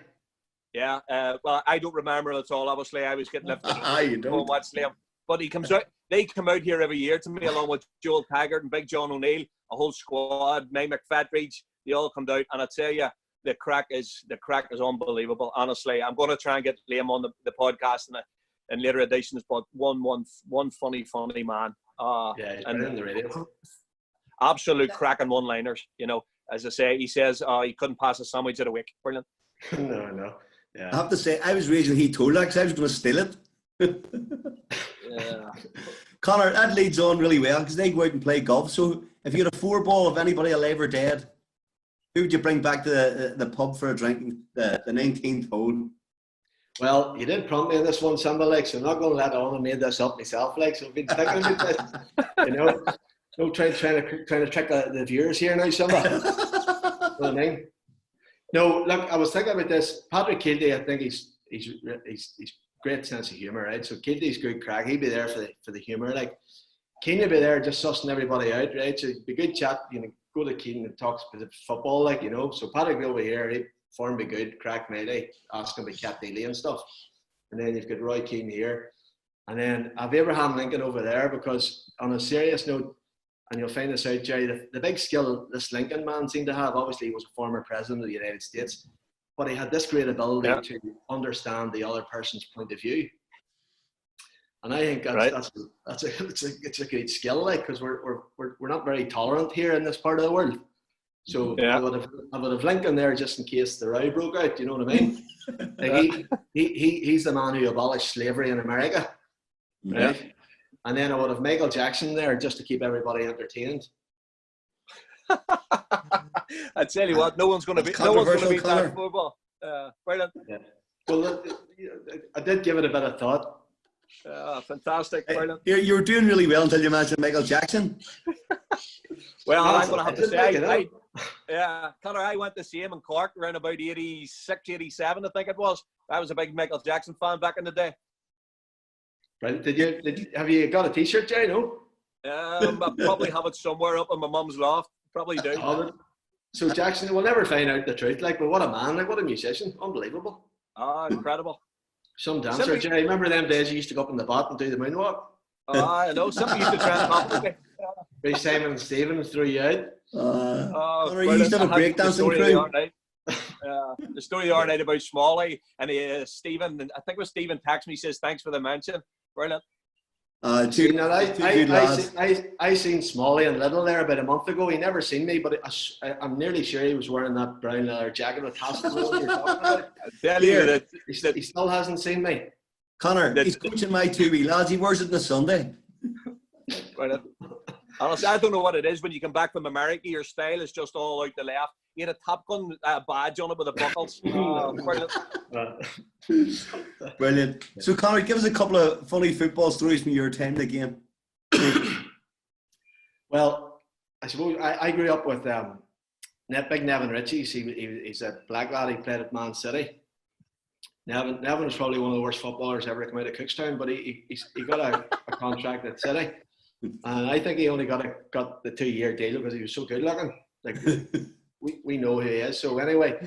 Yeah, well, I don't remember at all. Obviously, I was getting lifted you don't watch Liam. But he comes out. They come out here every year to me, along with Joel Taggart and Big John O'Neill, a whole squad. May McFatridge, they all come out, and I tell you, the crack is unbelievable. Honestly, I'm going to try and get Liam on the podcast in later editions. But one funny man. Yeah, and in the radio. Absolute cracking one-liners. You know, as I say, he says he couldn't pass a sandwich at a wake. Brilliant. No. Yeah. I have to say, I was raised when he told that because I was going to steal it. Yeah. Conor, that leads on really well because they go out and play golf. So if you had a 4-ball of anybody alive or dead, who would you bring back to the pub for a drink, the 19th hole? Well, you did prompt me in this one, Simba, like, so I'm not going to let on and made this up myself, like, so I've been thinking about this, you know. Don't trying to trick the viewers here now, Simba. You know what I mean? No, look, I was thinking about this. Patrick Keelty, I think he's great sense of humour, right? So Keelty's good crack. He'd be there for the humour, like. Keane would be there just sussing everybody out, right? So it'd be good chat, you know, go to Keane and talk football, like, you know. So Patrick will be here, he'd form be good, crack maybe, ask him about Cat Daly and stuff. And then you've got Roy Keane here. And then I've Abraham Lincoln over there because on a serious note, and you'll find this out, Jerry, the big skill this Lincoln man seemed to have, obviously he was a former president of the United States, but he had this great ability to understand the other person's point of view. And I think it's a good skill, like, because we're not very tolerant here in this part of the world. So I would have Lincoln there just in case the row broke out. You know what I mean? Like he's the man who abolished slavery in America, right? Yeah. And then I would have Michael Jackson there just to keep everybody entertained. I tell you what, no one's going to beat that football. Brilliant. Yeah. Well, I did give it a bit of thought. Fantastic, brilliant. You were doing really well until you mentioned Michael Jackson. Well, I'm going to have to say, Conor, I went to see him in Cork around about 86, 87, I think it was. I was a big Michael Jackson fan back in the day. Right? Have you got a T-shirt, Jerry? No. I probably have it somewhere up in my mum's loft. Probably do. So Jackson, we'll never find out the truth. Like, but what a man! Like, what a musician! Unbelievable. Oh, incredible. Some dancer, Jerry. Remember them days you used to go up in the bot and do the moonwalk? I know. Somebody used to try and compliment me. Ray Simon and Stephen threw you out. You used to have a breakdancing crew. The story the other night about Smalley and Stephen, I think it was Stephen texted me, says thanks for the mention. Brilliant. I seen Smalley and Little there about a month ago. He never seen me, but I'm nearly sure he was wearing that brown leather jacket with tassels. You're talking about. I tell you that he still hasn't seen me. Conor, he's coaching my 2 wee lads. He wears it on a Sunday. Brilliant. Honestly, I don't know what it is. When you come back from America, your style is just all out the left. You had a Top Gun badge on it with the buckles. Brilliant. Brilliant. So, Conor, give us a couple of funny football stories from your time in the game. Well, I suppose I grew up with big Nevin Ritchie's. He's a black lad. He played at Man City. Nevin was probably one of the worst footballers ever to come out of Cookstown, but he got a contract at City. And I think he only got the 2-year deal because he was so good looking. Like we know who he is. So anyway,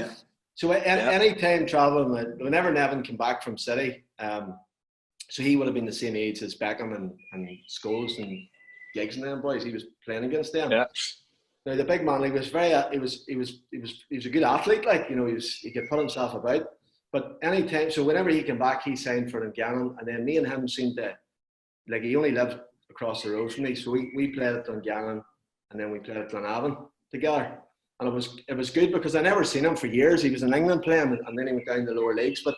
so any time traveling, whenever Nevin came back from City, so he would have been the same age as Beckham and Scholes and Giggs and them boys. He was playing against them. Yeah. Now the big man, he was a good athlete. Like, you know, he could put himself about. But anytime, so whenever he came back, he signed for Dungannon, and then me and him seemed to, like, he only lived across the road from me, so we played at Dungannon, and then we played at Glenavon together, and it was good because I never seen him for years. He was in England playing, and then he went down the lower leagues. But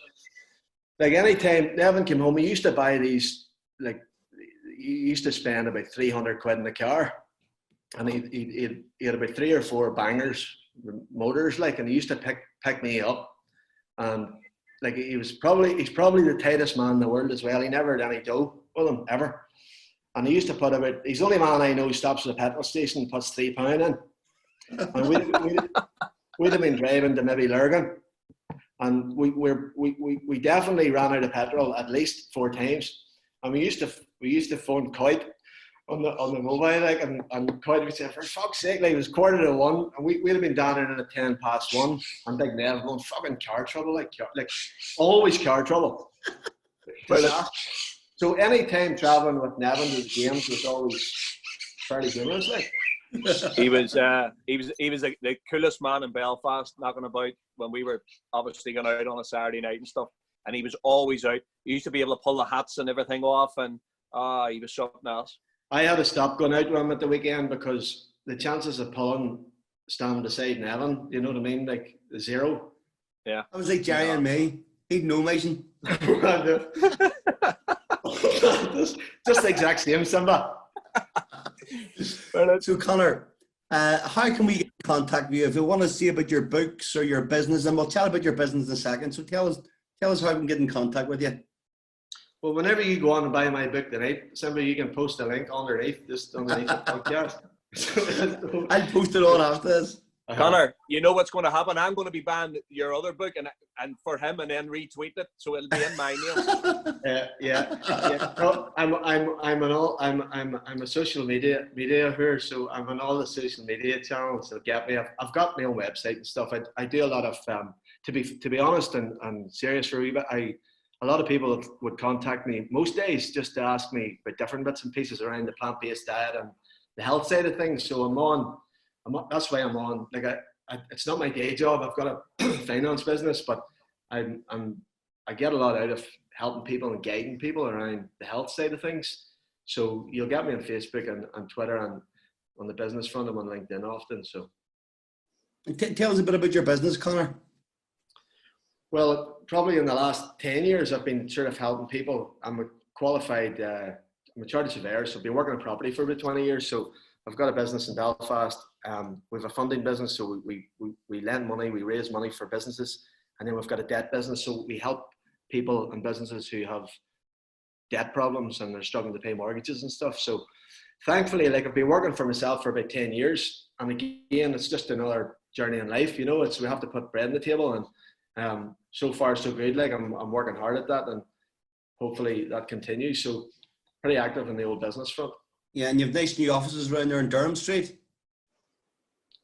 like, anytime Nevin came home, he used to buy these, like, he used to spend about 300 quid in the car, and he had about 3 or 4 bangers, motors, like, and he used to pick me up, and like, he's probably the tightest man in the world as well. He never had any dough with him ever. And he used to put he's the only man I know who stops at a petrol station and puts £3 in. And we'd have been driving to maybe Lurgan. And we definitely ran out of petrol at least 4 times. And we used to phone Coit on the mobile, like, and Coit would say, for fuck's sake, like, it was 1:45, and we'd have been down in at 1:10, and Big Nev going, fucking car trouble, like always car trouble. So any time traveling with Nevin to the games was always fairly humorous, like. He was the coolest man in Belfast, knocking about when we were obviously going out on a Saturday night and stuff. And he was always out. He used to be able to pull the hats and everything off, and he was something else. I had to stop going out with him at the weekend because the chances of pulling standing beside Nevin, you know what I mean, like 0. Yeah. I was like Jerry and me. He'd know amazing. Just the exact same, Simba. So Conor, how can we get in contact with you if we want to see about your books or your business? And we'll chat about your business in a second. So tell us how we can get in contact with you. Well, whenever you go on and buy my book tonight, Simba, you can post a link underneath the podcast. I'll post it on after this. Conor, you know what's going to happen? I'm going to be buying your other book and for him, and then retweet it, so it'll be in my name. Yeah. No, I'm a social media here, so I'm on all the social media channels. So get me. I've got my own website and stuff. I do a lot of to be honest and serious for a wee bit. A lot of people would contact me most days just to ask me about different bits and pieces around the plant-based diet and the health side of things. So that's why I'm on. Like it's not my day job. I've got a finance business, but I get a lot out of helping people and guiding people around the health side of things. So you'll get me on Facebook and Twitter and on the business front. I'm on LinkedIn often. So tell us a bit about your business, Conor. Well, probably in the last 10 years, I've been sort of helping people. I'm a qualified, I'm a chartered surveyor, so I've been working on property for about 20 years. So I've got a business in Belfast. We have a funding business, so we lend money, we raise money for businesses, and then we've got a debt business, so we help people and businesses who have debt problems and they're struggling to pay mortgages and stuff. So thankfully, like I've been working for myself for about 10 years, and again, it's just another journey in life, you know. It's we have to put bread on the table, and so far so good. Like I'm working hard at that, and hopefully that continues. So pretty active in the old business front. Yeah, and you have nice new offices around there in Durham Street.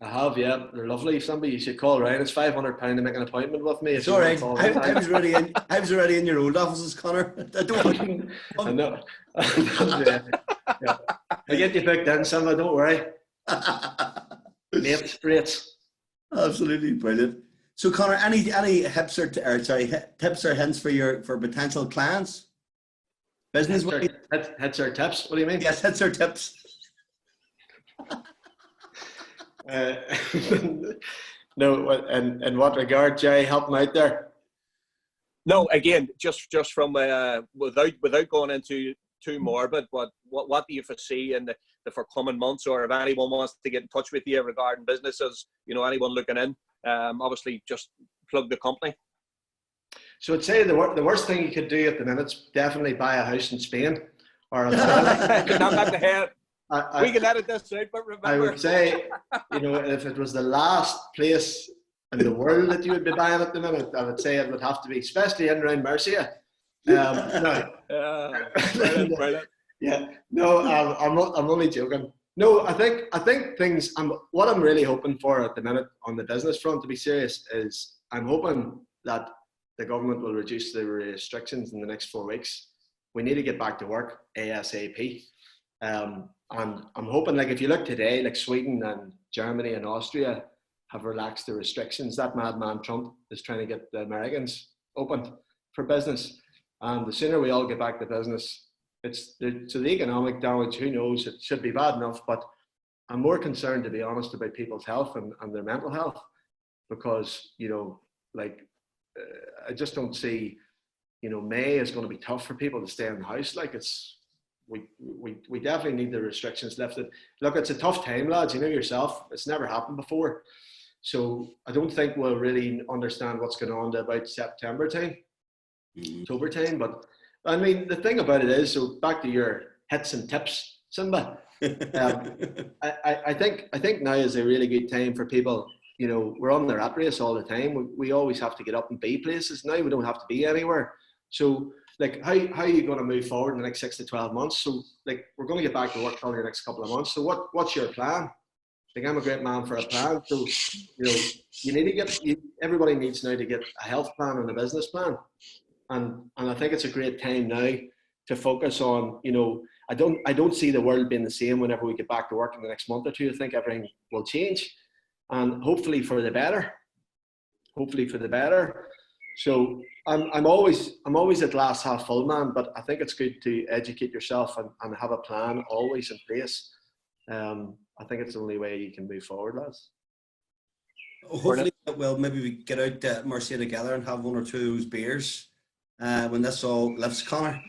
I have, yeah. They're lovely. Somebody you should call Ryan. It's £500 to make an appointment with me. It's all right. I was already in your old offices, Conor. I don't. I know. Yeah. I get you booked in, Simba. Don't worry. Rates. Absolutely brilliant. So, Conor, any tips or hints for potential clients? Business hits or tips. What do you mean? Yes, hits or tips. No, in what regard, Jerry? Help them out there. No, again, just from without going into too morbid, but what do you foresee in the forthcoming months, or if anyone wants to get in touch with you regarding businesses, you know, anyone looking in, obviously just plug the company. So I'd say the worst thing you could do at the minute is definitely buy a house in Spain or not back the head. We can edit this out, but remember. I would say, you know, if it was the last place in the world that you would be buying at the minute, I would say it would have to be, especially in around Mercia. Brilliant. Yeah, no, I'm only joking. No, I think things. What I'm really hoping for at the minute on the business front, to be serious, is I'm hoping that the government will reduce the restrictions in the next 4 weeks. We need to get back to work ASAP. And I'm hoping, like if you look today, like Sweden and Germany and Austria have relaxed the restrictions. That madman Trump is trying to get the Americans opened for business. And the sooner we all get back to business, so the economic damage, who knows, it should be bad enough, but I'm more concerned, to be honest, about people's health and their mental health, because, you know, like, I just don't see, you know, May is going to be tough for people to stay in the house. Like we definitely need the restrictions lifted. Look, it's a tough time, lads, you know yourself, it's never happened before. So I don't think we'll really understand what's going on to about September time, October time. But I mean, the thing about it is, so back to your hits and tips, Simba, I think now is a really good time for people. You know, we're on the rat race all the time. We always have to get up and be places. Now we don't have to be anywhere. So like, how are you going to move forward in the next 6 to 12 months? So like, we're going to get back to work probably the next couple of months. So what's your plan? Like, I'm a great man for a plan. So, you know, you need to everybody needs now to get a health plan and a business plan. And I think it's a great time now to focus on, you know, I don't see the world being the same whenever we get back to work in the next month or two. I think everything will change, and hopefully for the better. So I'm always a glass half full man, but I think it's good to educate yourself and have a plan always in place. I think it's the only way you can move forward, lads. Hopefully, well, maybe we get out to Mercia together and have one or two of those beers when this all lifts, Conor.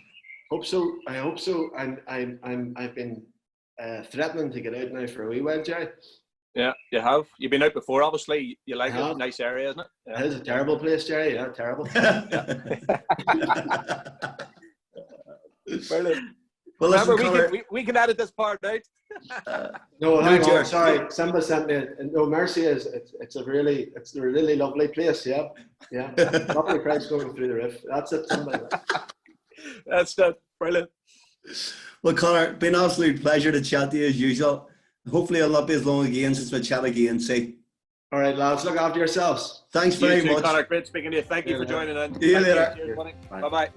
Hope so. I hope so. I've been threatening to get out now for a wee while, Jerry. Yeah, you have. You've been out before, obviously. You like I it. have. Nice area, isn't it? Yeah. It is a terrible place, Jerry. Yeah, terrible. Well, Remember, listen, Conor, we can edit this part out. No, hang on. Jerry. Sorry, Simba sent me. No, Mercia is it's a really lovely place. Yeah, yeah. Property price going through the roof. That's it, Simba. That's it. Brilliant. well, Conor, been an absolute pleasure to chat to you as usual. Hopefully, it'll not be as long again since we chat again. See. All right, lads. Look after yourselves. Thanks very You too, much. Conor. Great speaking to you. Thank you for joining in. See you later. Cheers, buddy. Bye. Bye-bye.